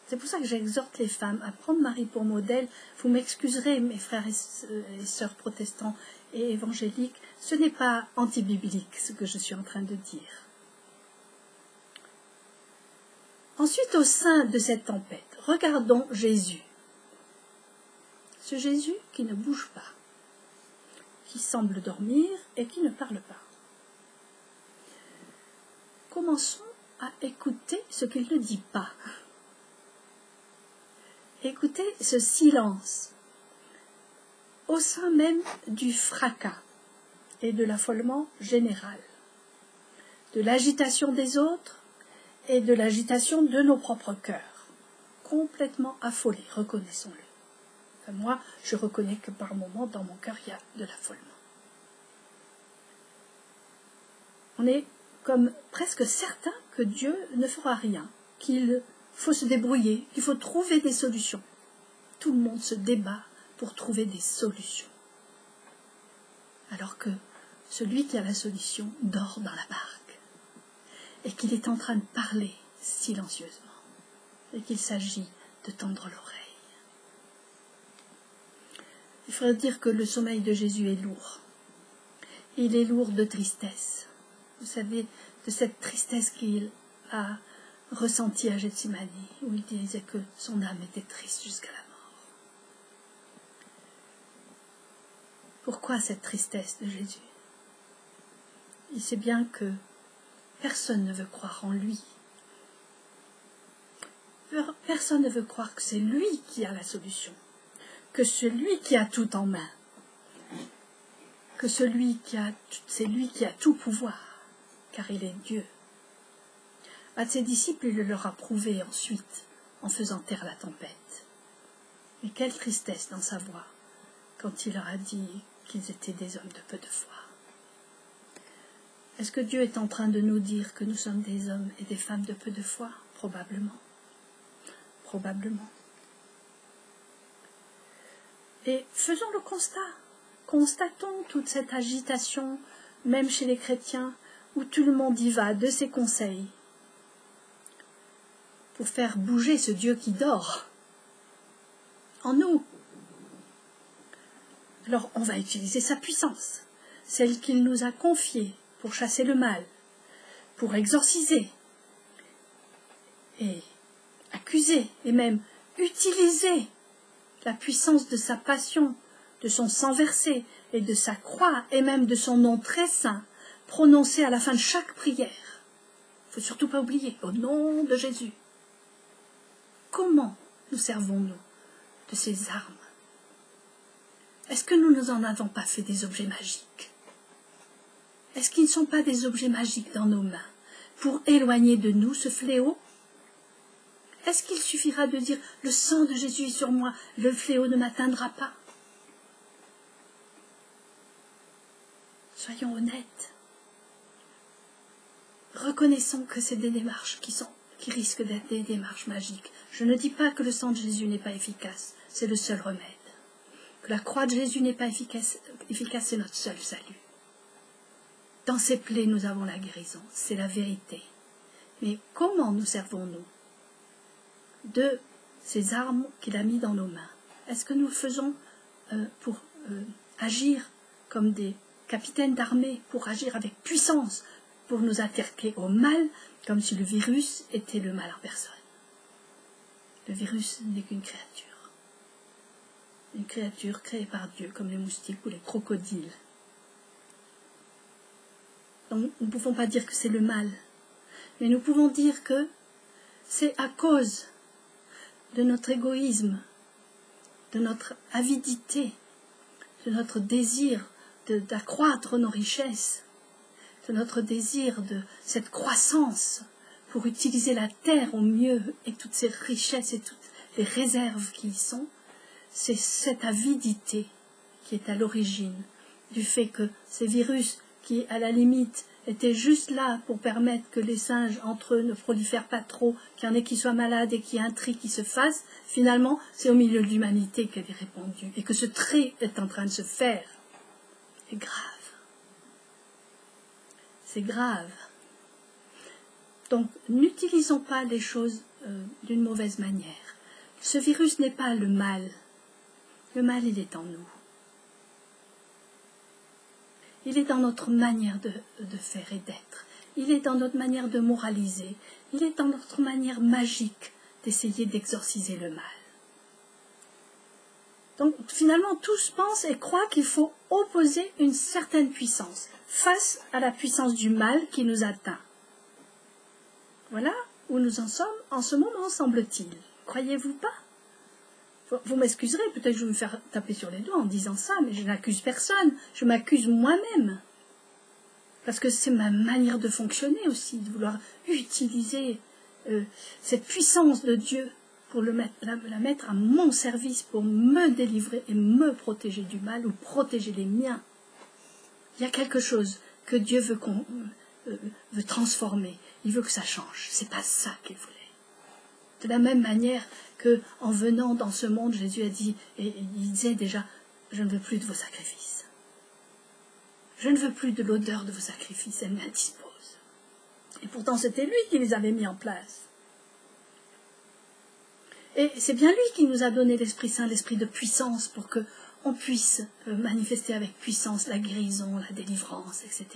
C'est pour ça que j'exhorte les femmes à prendre Marie pour modèle. Vous m'excuserez, mes frères et sœurs protestants et évangéliques, ce n'est pas anti-biblique ce que je suis en train de dire. Ensuite, au sein de cette tempête, regardons Jésus. Ce Jésus qui ne bouge pas, qui semble dormir et qui ne parle pas. Commençons à écouter ce qu'il ne dit pas. Écoutez ce silence au sein même du fracas et de l'affolement général, de l'agitation des autres et de l'agitation de nos propres cœurs, complètement affolés, reconnaissons-le. Enfin, moi, je reconnais que par moments, dans mon cœur, il y a de l'affolement. On est comme presque certain que Dieu ne fera rien, qu'il faut se débrouiller, qu'il faut trouver des solutions. Tout le monde se débat pour trouver des solutions. Alors que celui qui a la solution dort dans la barque et qu'il est en train de parler silencieusement et qu'il s'agit de tendre l'oreille. Il faudrait dire que le sommeil de Jésus est lourd. Il est lourd de tristesse. Vous savez, de cette tristesse qu'il a ressentie à Gethsémani, où il disait que son âme était triste jusqu'à la mort. Pourquoi cette tristesse de Jésus? Il sait bien que personne ne veut croire en lui. Personne ne veut croire que c'est lui qui a la solution, que c'est lui qui a tout en main, que c'est lui qui a tout pouvoir, car il est Dieu. À ses disciples, il le leur a prouvé ensuite, en faisant taire la tempête. Mais quelle tristesse dans sa voix, quand il leur a dit qu'ils étaient des hommes de peu de foi. Est-ce que Dieu est en train de nous dire que nous sommes des hommes et des femmes de peu de foi? Probablement. Probablement. Et faisons le constat. Constatons toute cette agitation, même chez les chrétiens, où tout le monde y va de ses conseils, pour faire bouger ce Dieu qui dort en nous. Alors on va utiliser sa puissance, celle qu'il nous a confiée pour chasser le mal, pour exorciser et accuser et même utiliser la puissance de sa passion, de son sang versé et de sa croix et même de son nom très saint prononcé à la fin de chaque prière. Il ne faut surtout pas oublier, au nom de Jésus. Comment nous servons-nous de ces armes? Est-ce que nous n'en avons pas fait des objets magiques? Est-ce qu'ils ne sont pas des objets magiques dans nos mains pour éloigner de nous ce fléau? Est-ce qu'il suffira de dire « Le sang de Jésus est sur moi, le fléau ne m'atteindra pas » Soyons honnêtes. Reconnaissons que c'est des démarches qui risquent d'être des démarches magiques. Je ne dis pas que le sang de Jésus n'est pas efficace, c'est le seul remède. Que la croix de Jésus n'est pas efficace, c'est notre seul salut. Dans ses plaies, nous avons la guérison, c'est la vérité. Mais comment nous servons-nous de ces armes qu'il a mis dans nos mains? Est-ce que nous le faisons pour agir comme des capitaines d'armée, pour agir avec puissance, pour nous attaquer au mal, comme si le virus était le mal en personne? Le virus n'est qu'une créature. Une créature créée par Dieu, comme les moustiques ou les crocodiles. Donc, nous ne pouvons pas dire que c'est le mal, mais nous pouvons dire que c'est à cause de notre égoïsme, de notre avidité, de notre désir d'accroître nos richesses, de notre désir de cette croissance pour utiliser la terre au mieux et toutes ses richesses et toutes les réserves qui y sont, c'est cette avidité qui est à l'origine du fait que ces virus qui, à la limite, étaient juste là pour permettre que les singes, entre eux, ne prolifèrent pas trop, qu'il y en ait qui soient malades et qu'il y ait un tri qui se fasse, finalement, c'est au milieu de l'humanité qu'elle est répandue et que ce tri est en train de se faire. C'est grave. C'est grave. Donc, n'utilisons pas les choses d'une mauvaise manière. Ce virus n'est pas le mal. Le mal, il est en nous. Il est dans notre manière de faire et d'être. Il est dans notre manière de moraliser. Il est dans notre manière magique d'essayer d'exorciser le mal. Donc, finalement, tous pensent et croient qu'il faut opposer une certaine puissance face à la puissance du mal qui nous atteint. Voilà où nous en sommes en ce moment, semble-t-il. Croyez-vous pas? Vous m'excuserez, peut-être que je vais me faire taper sur les doigts en disant ça, mais je n'accuse personne, je m'accuse moi-même. Parce que c'est ma manière de fonctionner aussi, de vouloir utiliser cette puissance de Dieu pour la mettre à mon service, pour me délivrer et me protéger du mal ou protéger les miens. Il y a quelque chose que Dieu veut transformer, il veut que ça change, c'est pas ça qu'il voulait. De la même manière qu'en venant dans ce monde, Jésus a dit, et il disait déjà, je ne veux plus de vos sacrifices. Je ne veux plus de l'odeur de vos sacrifices, elle m'indispose. Et pourtant, c'était lui qui les avait mis en place. Et c'est bien lui qui nous a donné l'Esprit Saint, l'Esprit de puissance, pour qu'on puisse manifester avec puissance la guérison, la délivrance, etc.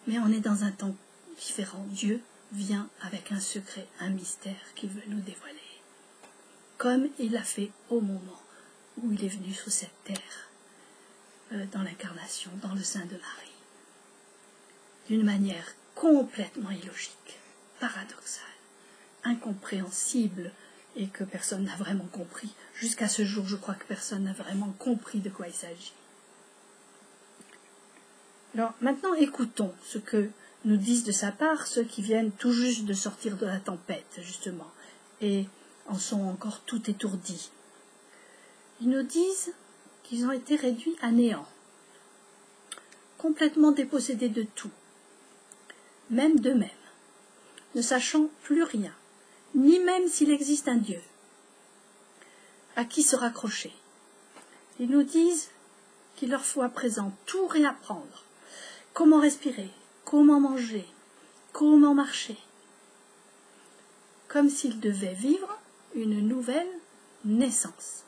Mais on est dans un temps différent. Dieu vient avec un secret, un mystère qu'il veut nous dévoiler. Comme il l'a fait au moment où il est venu sur cette terre, dans l'incarnation, dans le sein de Marie. D'une manière complètement illogique, paradoxale, incompréhensible, et que personne n'a vraiment compris. Jusqu'à ce jour, je crois que personne n'a vraiment compris de quoi il s'agit. Alors, maintenant, écoutons ce que nous disent de sa part ceux qui viennent tout juste de sortir de la tempête, justement, et en sont encore tout étourdis. Ils nous disent qu'ils ont été réduits à néant, complètement dépossédés de tout, même d'eux-mêmes, ne sachant plus rien, ni même s'il existe un Dieu, à qui se raccrocher. Ils nous disent qu'il leur faut à présent tout réapprendre, comment respirer, comment manger, comment marcher, comme s'ils devaient vivre une nouvelle naissance.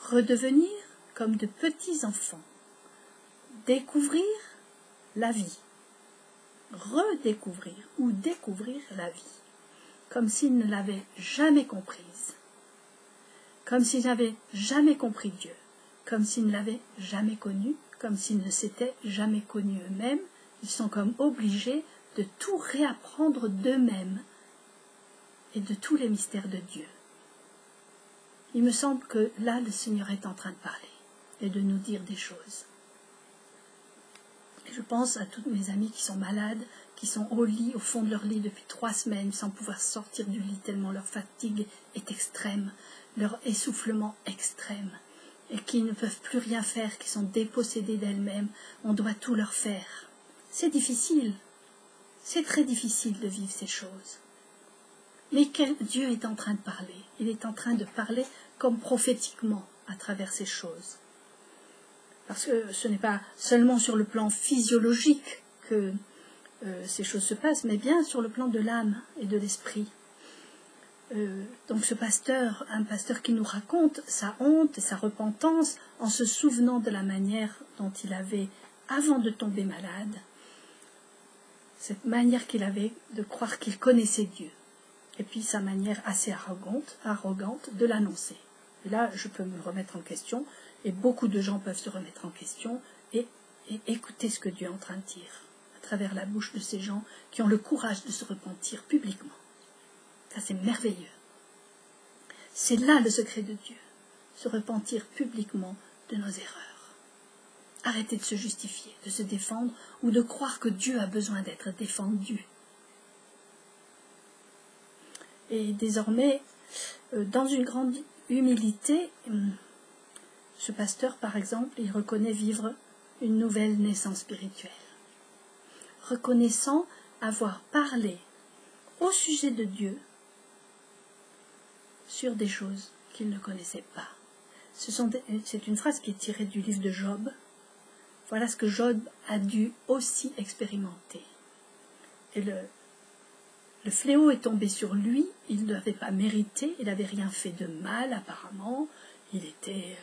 Redevenir comme de petits enfants, découvrir la vie, redécouvrir ou découvrir la vie, comme s'ils ne l'avaient jamais comprise, comme s'ils n'avaient jamais compris Dieu, comme s'ils ne l'avaient jamais connu, comme s'ils ne s'étaient jamais connus eux-mêmes. Ils sont comme obligés de tout réapprendre d'eux-mêmes et de tous les mystères de Dieu. Il me semble que là, le Seigneur est en train de parler et de nous dire des choses. Je pense à toutes mes amies qui sont malades, qui sont au lit, au fond de leur lit depuis 3 semaines, sans pouvoir sortir du lit tellement leur fatigue est extrême, leur essoufflement extrême, et qui ne peuvent plus rien faire, qui sont dépossédées d'elles-mêmes. On doit tout leur faire. C'est difficile. C'est très difficile de vivre ces choses. Mais Dieu est en train de parler. Il est en train de parler comme prophétiquement à travers ces choses. Parce que ce n'est pas seulement sur le plan physiologique que ces choses se passent, mais bien sur le plan de l'âme et de l'esprit. Donc ce pasteur, un pasteur qui nous raconte sa honte et sa repentance en se souvenant de la manière dont il avait, avant de tomber malade, cette manière qu'il avait de croire qu'il connaissait Dieu, et puis sa manière assez arrogante de l'annoncer. Et là, je peux me remettre en question, et beaucoup de gens peuvent se remettre en question, et écouter ce que Dieu est en train de dire, à travers la bouche de ces gens qui ont le courage de se repentir publiquement. Ça, c'est merveilleux. C'est là le secret de Dieu, se repentir publiquement de nos erreurs. Arrêter de se justifier, de se défendre, ou de croire que Dieu a besoin d'être défendu. Et désormais, dans une grande humilité, ce pasteur, par exemple, il reconnaît vivre une nouvelle naissance spirituelle, reconnaissant avoir parlé au sujet de Dieu sur des choses qu'il ne connaissait pas. C'est une phrase qui est tirée du livre de Job. Voilà ce que Job a dû aussi expérimenter. Et le fléau est tombé sur lui, il ne l'avait pas mérité, il n'avait rien fait de mal apparemment, il était...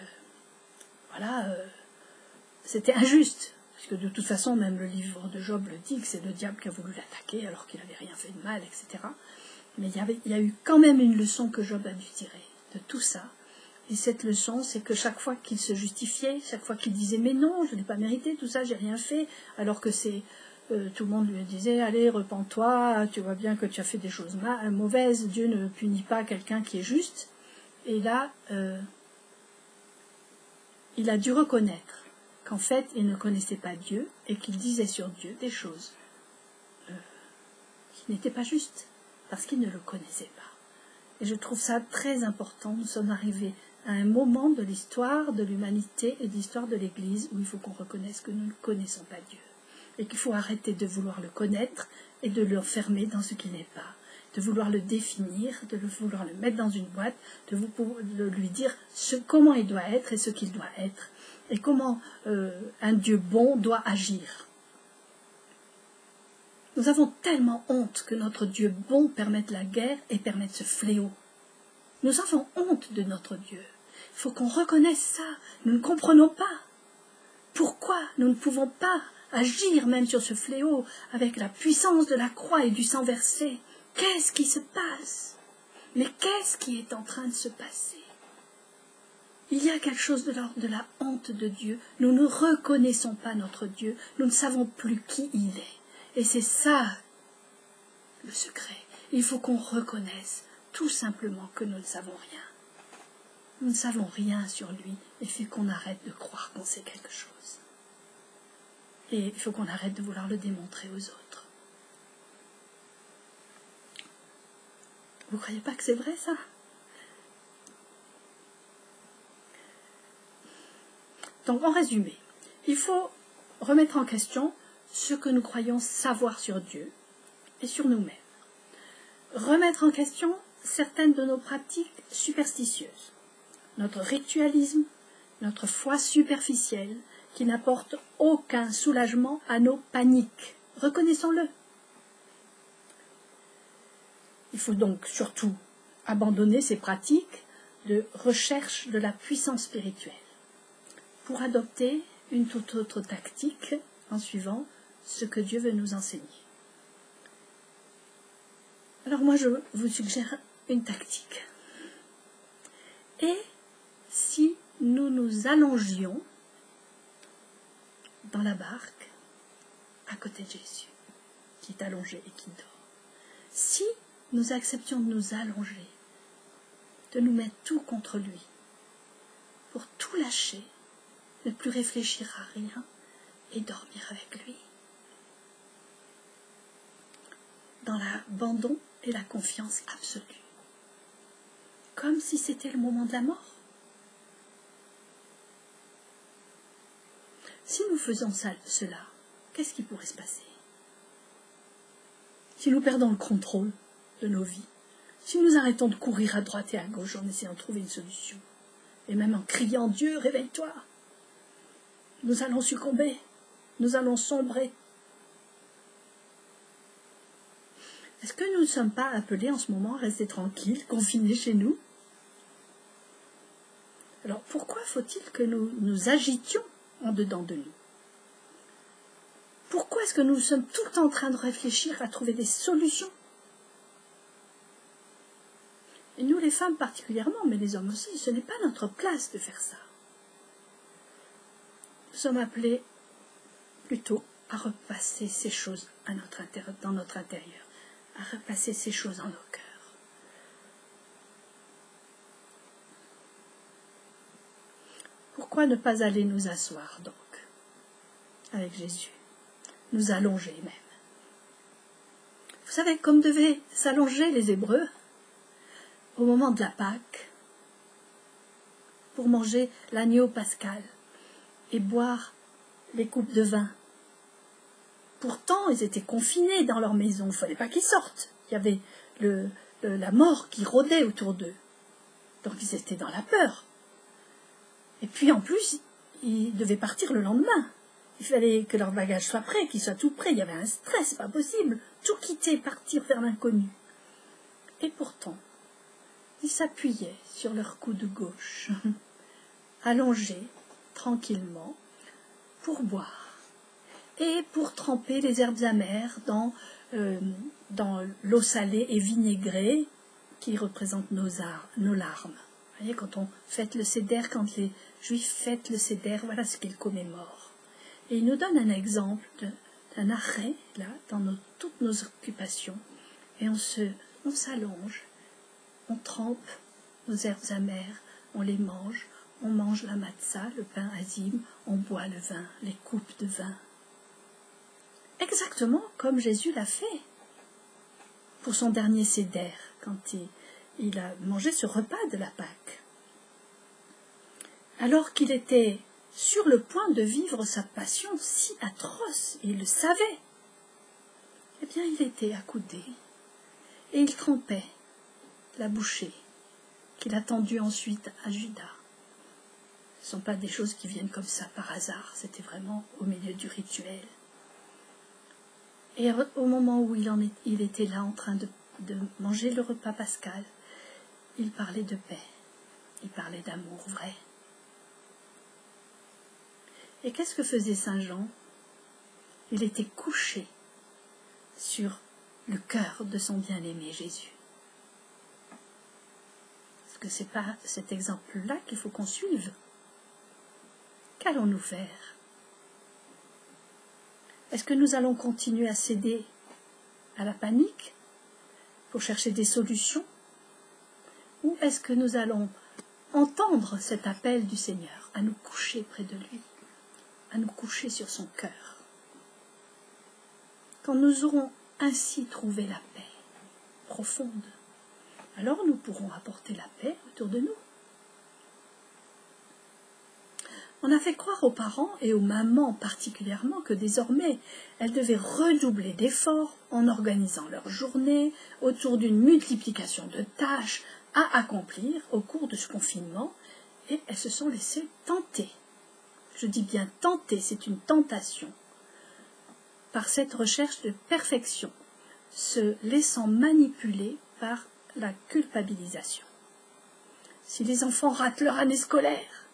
c'était injuste, puisque de toute façon, même le livre de Job le dit, que c'est le diable qui a voulu l'attaquer alors qu'il n'avait rien fait de mal, etc. Mais il y a eu quand même une leçon que Job a dû tirer de tout ça. Et cette leçon, c'est que chaque fois qu'il se justifiait, chaque fois qu'il disait « mais non, je n'ai pas mérité tout ça, j'ai rien fait », alors que tout le monde lui disait « allez, repens-toi, tu vois bien que tu as fait des choses mauvaises, Dieu ne punit pas quelqu'un qui est juste ». Et là, il a dû reconnaître qu'en fait, il ne connaissait pas Dieu et qu'il disait sur Dieu des choses qui n'étaient pas justes, parce qu'il ne le connaissait pas. Et je trouve ça très important. Nous sommes arrivés à un moment de l'histoire de l'humanité et de l'histoire de l'Église où il faut qu'on reconnaisse que nous ne connaissons pas Dieu. Et qu'il faut arrêter de vouloir le connaître et de le enfermer dans ce qu'il n'est pas. De vouloir le définir, de vouloir le mettre dans une boîte, de lui dire comment il doit être et ce qu'il doit être. Et comment un Dieu bon doit agir. Nous avons tellement honte que notre Dieu bon permette la guerre et permette ce fléau. Nous avons honte de notre Dieu. Il faut qu'on reconnaisse ça. Nous ne comprenons pas. Pourquoi nous ne pouvons pas agir même sur ce fléau avec la puissance de la croix et du sang versé? Qu'est-ce qui se passe? Mais qu'est-ce qui est en train de se passer? Il y a quelque chose de l'ordre de la honte de Dieu. Nous ne reconnaissons pas notre Dieu. Nous ne savons plus qui il est. Et c'est ça le secret. Il faut qu'on reconnaisse tout simplement que nous ne savons rien. Nous ne savons rien sur lui. Il faut qu'on arrête de croire qu'on sait quelque chose. Et il faut qu'on arrête de vouloir le démontrer aux autres. Vous ne croyez pas que c'est vrai, ça? Donc, en résumé, il faut remettre en question ce que nous croyons savoir sur Dieu et sur nous-mêmes. Remettre en question certaines de nos pratiques superstitieuses, notre ritualisme, notre foi superficielle, qui n'apporte aucun soulagement à nos paniques. Reconnaissons-le. Il faut donc surtout abandonner ces pratiques de recherche de la puissance spirituelle pour adopter une toute autre tactique en suivant ce que Dieu veut nous enseigner. Alors moi, je vous suggère une tactique. Et si nous nous allongions dans la barque à côté de Jésus, qui est allongé et qui dort, si nous acceptions de nous allonger, de nous mettre tout contre lui, pour tout lâcher, ne plus réfléchir à rien et dormir avec lui, dans l'abandon et la confiance absolue, comme si c'était le moment de la mort. Si nous faisons cela, qu'est-ce qui pourrait se passer? Si nous perdons le contrôle de nos vies, si nous arrêtons de courir à droite et à gauche en essayant de trouver une solution, et même en criant « Dieu, réveille-toi », nous allons succomber, nous allons sombrer. Est-ce que nous ne sommes pas appelés en ce moment à rester tranquilles, confinés chez nous? Alors pourquoi faut-il que nous nous agitions en dedans de nous? Pourquoi est-ce que nous sommes tout le temps en train de réfléchir à trouver des solutions? Et nous les femmes particulièrement, mais les hommes aussi, ce n'est pas notre place de faire ça. Nous sommes appelés plutôt à repasser ces choses dans notre intérieur, à repasser ces choses en nos cœurs. Pourquoi ne pas aller nous asseoir donc avec Jésus, nous allonger même? Vous savez, comme devaient s'allonger les Hébreux, au moment de la Pâque pour manger l'agneau pascal et boire les coupes de vin. Pourtant, ils étaient confinés dans leur maison, il ne fallait pas qu'ils sortent. Il y avait la mort qui rôdait autour d'eux. Donc ils étaient dans la peur. Et puis en plus, ils devaient partir le lendemain. Il fallait que leur bagage soit prêt, qu'il soit tout prêt. Il y avait un stress, pas possible. Tout quitter, partir vers l'inconnu. Et pourtant, ils s'appuyaient sur leur coude gauche, allongés tranquillement, pour boire et pour tremper les herbes amères dans l'eau salée et vinaigrée qui représente nos larmes. Vous voyez, quand on fête le Seder, quand les Juifs fêtent le Seder, voilà ce qu'ils commémorent. Et il nous donne un exemple d'un arrêt, là, dans toutes nos occupations. Et on s'allonge, on trempe nos herbes amères, on les mange, on mange la matzah, le pain azim, on boit le vin, les coupes de vin. Exactement comme Jésus l'a fait pour son dernier Seder, quand il a mangé ce repas de la Pâque. Alors qu'il était sur le point de vivre sa passion si atroce, et il le savait, eh bien il était accoudé, et il trempait la bouchée qu'il a tendue ensuite à Judas. Ce ne sont pas des choses qui viennent comme ça par hasard, c'était vraiment au milieu du rituel. Et au moment où il était là en train de manger le repas pascal, il parlait de paix, il parlait d'amour vrai. Et qu'est-ce que faisait Saint Jean? Il était couché sur le cœur de son bien-aimé Jésus. Est-ce que ce n'est pas cet exemple-là qu'il faut qu'on suive? Qu'allons-nous faire? Est-ce que nous allons continuer à céder à la panique pour chercher des solutions? Ou est-ce que nous allons entendre cet appel du Seigneur à nous coucher près de lui, à nous coucher sur son cœur? Quand nous aurons ainsi trouvé la paix profonde, alors nous pourrons apporter la paix autour de nous. On a fait croire aux parents et aux mamans particulièrement que désormais elles devaient redoubler d'efforts en organisant leur journée autour d'une multiplication de tâches à accomplir au cours de ce confinement, et elles se sont laissées tenter. Je dis bien tenter, c'est une tentation, par cette recherche de perfection, se laissant manipuler par la culpabilisation. Si les enfants ratent leur année scolaire,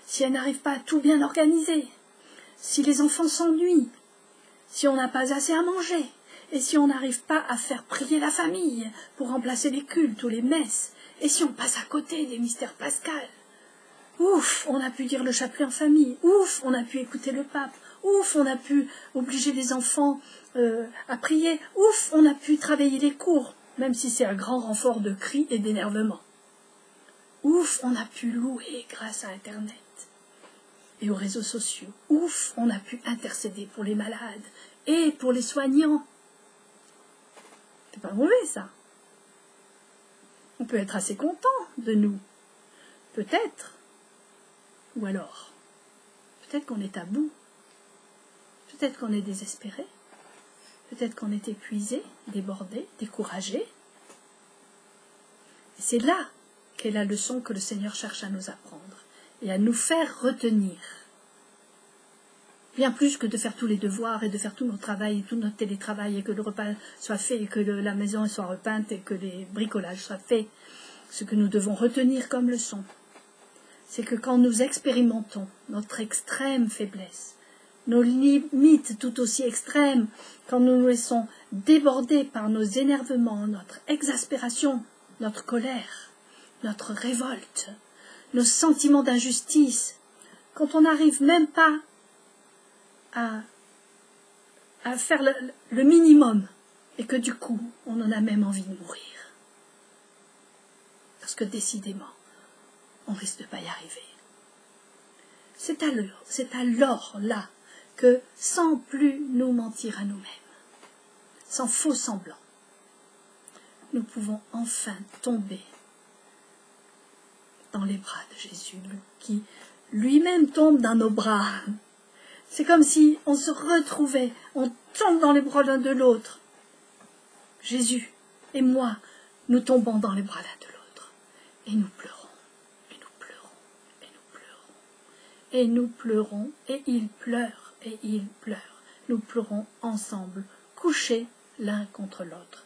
si elles n'arrivent pas à tout bien organiser, si les enfants s'ennuient, si on n'a pas assez à manger, et si on n'arrive pas à faire prier la famille pour remplacer les cultes ou les messes, et si on passe à côté des mystères pascals, ouf, on a pu dire le chapelet en famille, ouf, on a pu écouter le pape, ouf, on a pu obliger les enfants à prier, ouf, on a pu travailler les cours, même si c'est un grand renfort de cris et d'énervement. Ouf, on a pu louer grâce à Internet et aux réseaux sociaux. Ouf, on a pu intercéder pour les malades et pour les soignants. C'est pas mauvais, ça. On peut être assez content de nous. Peut-être. Ou alors, peut-être qu'on est à bout. Peut-être qu'on est désespéré. Peut-être qu'on est épuisé, débordé, découragé. Et c'est là qu'est la leçon que le Seigneur cherche à nous apprendre et à nous faire retenir. Bien plus que de faire tous les devoirs et de faire tout notre travail et tout notre télétravail et que le repas soit fait et que la maison soit repeinte et que les bricolages soient faits. Ce que nous devons retenir comme leçon, c'est que quand nous expérimentons notre extrême faiblesse, nos limites tout aussi extrêmes, quand nous nous laissons déborder par nos énervements, notre exaspération, notre colère, notre révolte, nos sentiments d'injustice, quand on n'arrive même pas à faire le minimum, et que du coup, on en a même envie de mourir. Parce que décidément, on risque de ne pas y arriver. C'est alors là que, sans plus nous mentir à nous-mêmes, sans faux semblant, nous pouvons enfin tomber dans les bras de Jésus, qui lui-même tombe dans nos bras. C'est comme si on se retrouvait, on tombe dans les bras l'un de l'autre. Jésus et moi, nous tombons dans les bras l'un de l'autre. Et nous pleurons, et nous pleurons, et nous pleurons. Et nous pleurons, et il pleure, et il pleure. Nous pleurons ensemble, couchés l'un contre l'autre.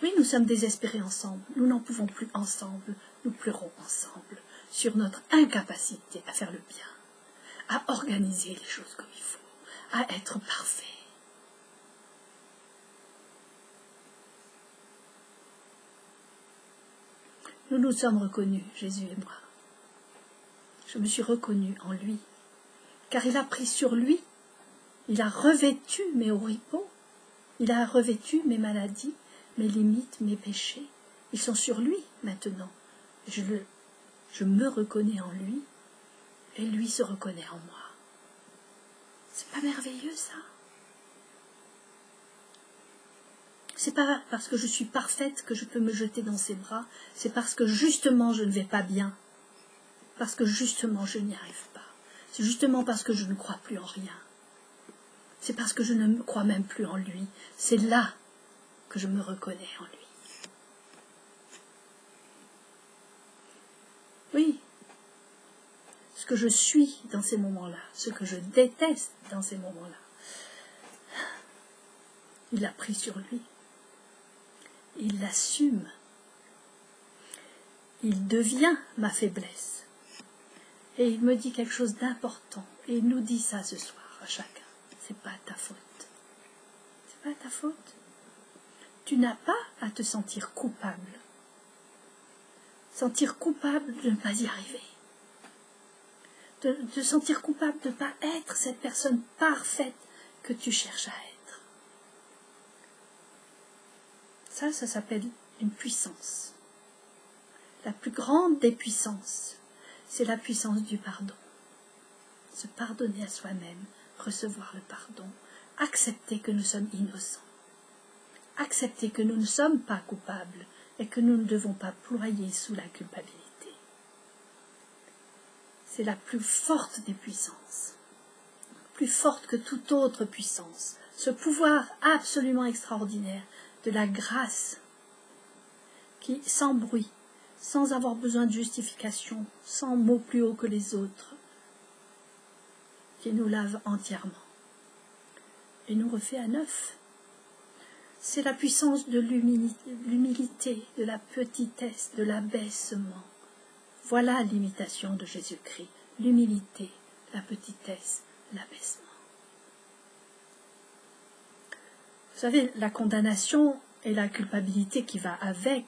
Oui, nous sommes désespérés ensemble, nous n'en pouvons plus ensemble, nous pleurons ensemble sur notre incapacité à faire le bien, à organiser les choses comme il faut, à être parfait. Nous nous sommes reconnus, Jésus et moi. Je me suis reconnue en lui, car il a pris sur lui, il a revêtu mes oripeaux, il a revêtu mes maladies, mes limites, mes péchés. Ils sont sur lui maintenant. Je me reconnais en lui, et lui se reconnaît en moi. C'est pas merveilleux, ça? C'est pas parce que je suis parfaite que je peux me jeter dans ses bras, c'est parce que justement je ne vais pas bien, parce que justement je n'y arrive pas. C'est justement parce que je ne crois plus en rien. C'est parce que je ne me crois même plus en lui. C'est là que je me reconnais en lui. Oui, ce que je suis dans ces moments-là, ce que je déteste dans ces moments-là, il l'a pris sur lui. Il l'assume. Il devient ma faiblesse. Et il me dit quelque chose d'important. Et il nous dit ça ce soir à chacun. C'est pas ta faute. C'est pas ta faute. Tu n'as pas à te sentir coupable. Sentir coupable de ne pas y arriver. De te sentir coupable de ne pas être cette personne parfaite que tu cherches à être. Ça s'appelle une puissance. La plus grande des puissances, c'est la puissance du pardon. Se pardonner à soi-même, recevoir le pardon, accepter que nous sommes innocents, accepter que nous ne sommes pas coupables et que nous ne devons pas ployer sous la culpabilité. C'est la plus forte des puissances, plus forte que toute autre puissance, ce pouvoir absolument extraordinaire de la grâce qui, sans bruit, sans avoir besoin de justification, sans mots plus hauts que les autres, qui nous lave entièrement et nous refait à neuf. C'est la puissance de l'humilité, de la petitesse, de l'abaissement. Voilà l'imitation de Jésus-Christ, l'humilité, la petitesse, l'abaissement. Vous savez, la condamnation et la culpabilité qui va avec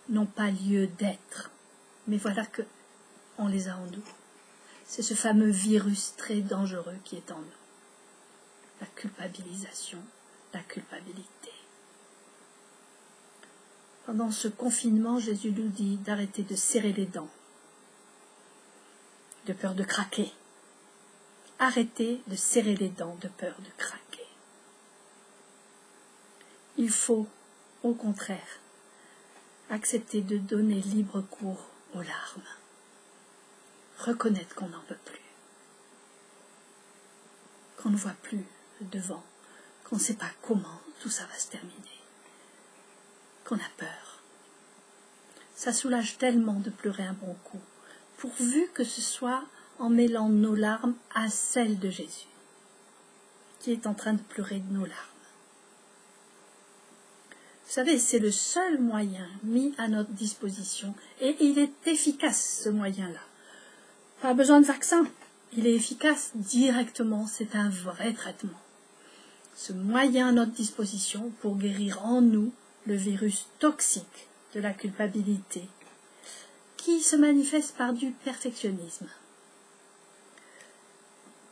n'ont pas lieu d'être, mais voilà que on les a en nous. C'est ce fameux virus très dangereux qui est en nous. La culpabilisation, la culpabilité. Pendant ce confinement, Jésus nous dit d'arrêter de serrer les dents, de peur de craquer. Arrêtez de serrer les dents de peur de craquer. Il faut, au contraire, accepter de donner libre cours aux larmes. Reconnaître qu'on n'en peut plus. Qu'on ne voit plus le devant. Qu'on ne sait pas comment tout ça va se terminer. Qu'on a peur. Ça soulage tellement de pleurer un bon coup, pourvu que ce soit en mêlant nos larmes à celles de Jésus, qui est en train de pleurer de nos larmes. Vous savez, c'est le seul moyen mis à notre disposition, et il est efficace, ce moyen-là. Pas besoin de vaccin, il est efficace directement, c'est un vrai traitement. Ce moyen à notre disposition pour guérir en nous le virus toxique de la culpabilité, qui se manifeste par du perfectionnisme.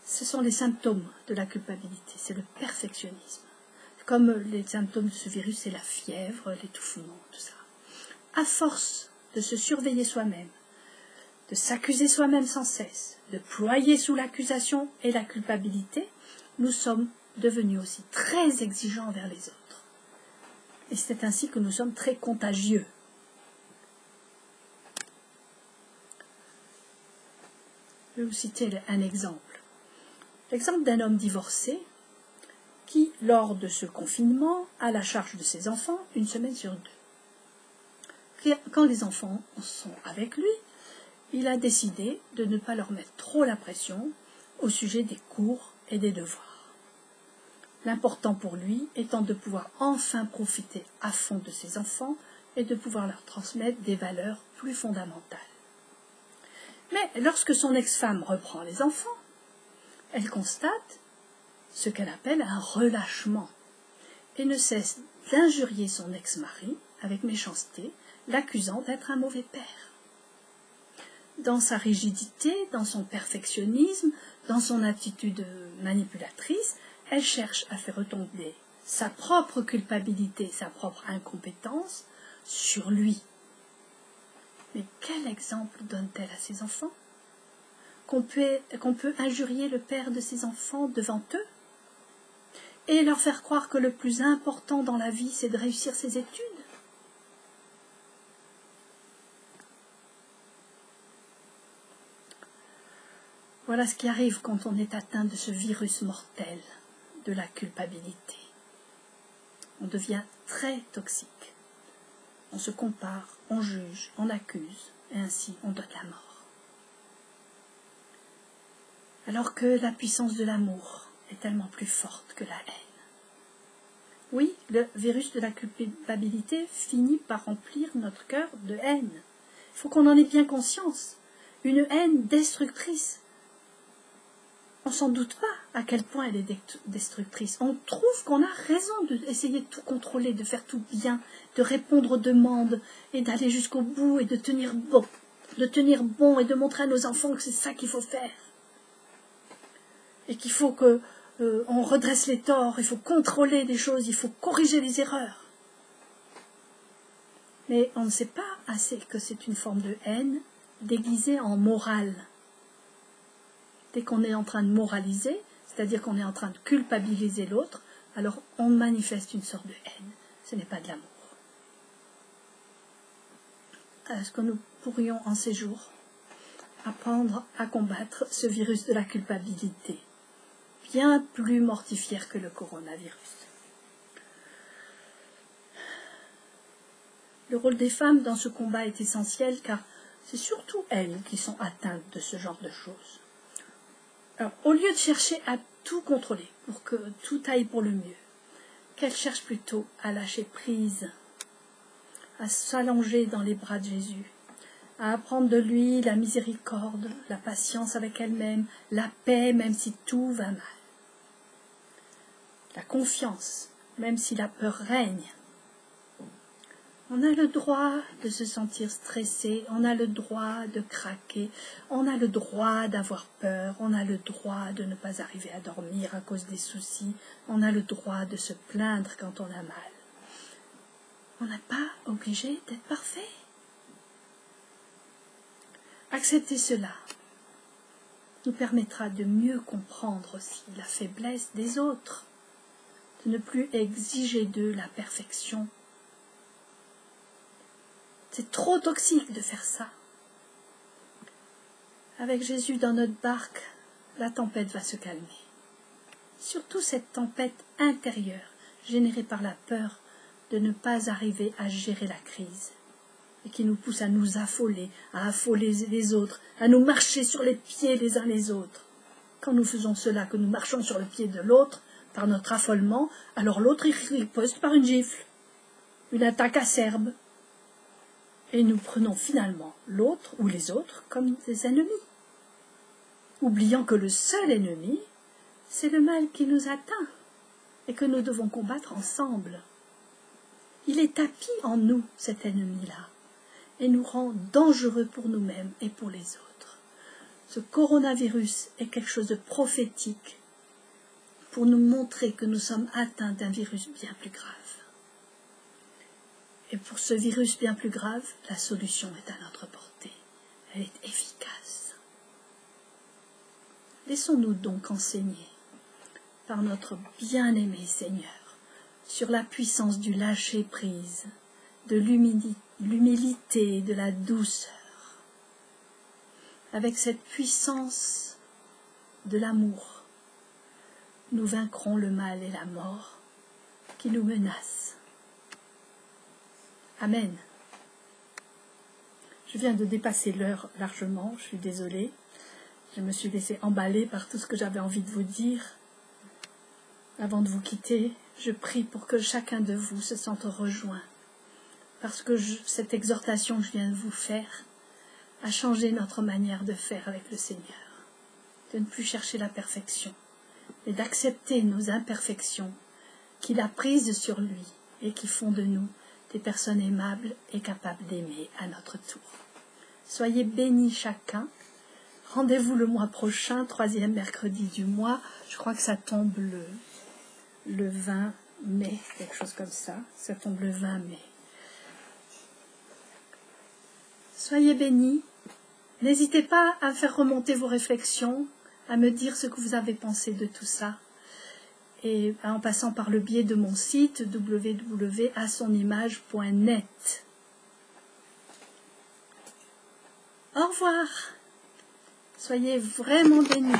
Ce sont les symptômes de la culpabilité, c'est le perfectionnisme. Comme les symptômes de ce virus, c'est la fièvre, l'étouffement, tout ça. À force de se surveiller soi-même, de s'accuser soi-même sans cesse, de ployer sous l'accusation et la culpabilité, nous sommes devenus aussi très exigeants envers les autres. Et c'est ainsi que nous sommes très contagieux. Je vais vous citer un exemple. L'exemple d'un homme divorcé qui, lors de ce confinement, a la charge de ses enfants 1 semaine sur 2. Quand les enfants sont avec lui, il a décidé de ne pas leur mettre trop la pression au sujet des cours et des devoirs. L'important pour lui étant de pouvoir enfin profiter à fond de ses enfants et de pouvoir leur transmettre des valeurs plus fondamentales. Mais lorsque son ex-femme reprend les enfants, elle constate ce qu'elle appelle un relâchement et ne cesse d'injurier son ex-mari avec méchanceté, l'accusant d'être un mauvais père. Dans sa rigidité, dans son perfectionnisme, dans son attitude manipulatrice, elle cherche à faire retomber sa propre culpabilité, sa propre incompétence sur lui. Mais quel exemple donne-t-elle à ses enfants? Qu'on peut injurier le père de ses enfants devant eux et leur faire croire que le plus important dans la vie, c'est de réussir ses études? Voilà ce qui arrive quand on est atteint de ce virus mortel de la culpabilité. On devient très toxique. On se compare, on juge, on accuse, et ainsi on donne la mort. Alors que la puissance de l'amour est tellement plus forte que la haine. Oui, le virus de la culpabilité finit par remplir notre cœur de haine. Il faut qu'on en ait bien conscience. Une haine destructrice. On s'en doute pas à quel point elle est destructrice. On trouve qu'on a raison d'essayer de tout contrôler, de faire tout bien, de répondre aux demandes et d'aller jusqu'au bout et de tenir bon et de montrer à nos enfants que c'est ça qu'il faut faire. Et qu'il faut qu'on redresse les torts, il faut contrôler les choses, il faut corriger les erreurs. Mais on ne sait pas assez que c'est une forme de haine déguisée en morale. Dès qu'on est en train de moraliser, c'est-à-dire qu'on est en train de culpabiliser l'autre, alors on manifeste une sorte de haine. Ce n'est pas de l'amour. Est-ce que nous pourrions en ces jours apprendre à combattre ce virus de la culpabilité, bien plus mortifère que le coronavirus? Le rôle des femmes dans ce combat est essentiel car c'est surtout elles qui sont atteintes de ce genre de choses. Alors, au lieu de chercher à tout contrôler pour que tout aille pour le mieux, qu'elles cherchent plutôt à lâcher prise, à s'allonger dans les bras de Jésus, à apprendre de lui la miséricorde, la patience avec elle-même, la paix même si tout va mal, la confiance même si la peur règne. On a le droit de se sentir stressé, on a le droit de craquer, on a le droit d'avoir peur, on a le droit de ne pas arriver à dormir à cause des soucis, on a le droit de se plaindre quand on a mal. On n'est pas obligé d'être parfait. Accepter cela nous permettra de mieux comprendre aussi la faiblesse des autres, de ne plus exiger d'eux la perfection. C'est trop toxique de faire ça. Avec Jésus dans notre barque, la tempête va se calmer. Surtout cette tempête intérieure, générée par la peur de ne pas arriver à gérer la crise, et qui nous pousse à nous affoler, à affoler les autres, à nous marcher sur les pieds les uns les autres. Quand nous faisons cela, que nous marchons sur le pied de l'autre, par notre affolement, alors l'autre il riposte par une gifle, une attaque acerbe. Et nous prenons finalement l'autre ou les autres comme des ennemis, oubliant que le seul ennemi, c'est le mal qui nous atteint et que nous devons combattre ensemble. Il est tapi en nous, cet ennemi-là, et nous rend dangereux pour nous-mêmes et pour les autres. Ce coronavirus est quelque chose de prophétique pour nous montrer que nous sommes atteints d'un virus bien plus grave. Et pour ce virus bien plus grave, la solution est à notre portée. Elle est efficace. Laissons-nous donc enseigner par notre bien-aimé Seigneur sur la puissance du lâcher-prise, de l'humilité, de la douceur. avec cette puissance de l'amour, nous vaincrons le mal et la mort qui nous menacent. Amen. Je viens de dépasser l'heure largement, je suis désolée. Je me suis laissée emballer par tout ce que j'avais envie de vous dire. Avant de vous quitter, je prie pour que chacun de vous se sente rejoint, parce que cette exhortation que je viens de vous faire a changé notre manière de faire avec le Seigneur, de ne plus chercher la perfection, mais d'accepter nos imperfections qu'il a prises sur lui et qui font de nous des personnes aimables et capables d'aimer à notre tour. Soyez bénis chacun. Rendez-vous le mois prochain, 3e mercredi du mois. Je crois que ça tombe le 20 mai, quelque chose comme ça. Ça tombe le 20 mai. Soyez bénis. N'hésitez pas à faire remonter vos réflexions, à me dire ce que vous avez pensé de tout ça. Et en passant par le biais de mon site www.asonimage.net. Au revoir. Soyez vraiment bénis.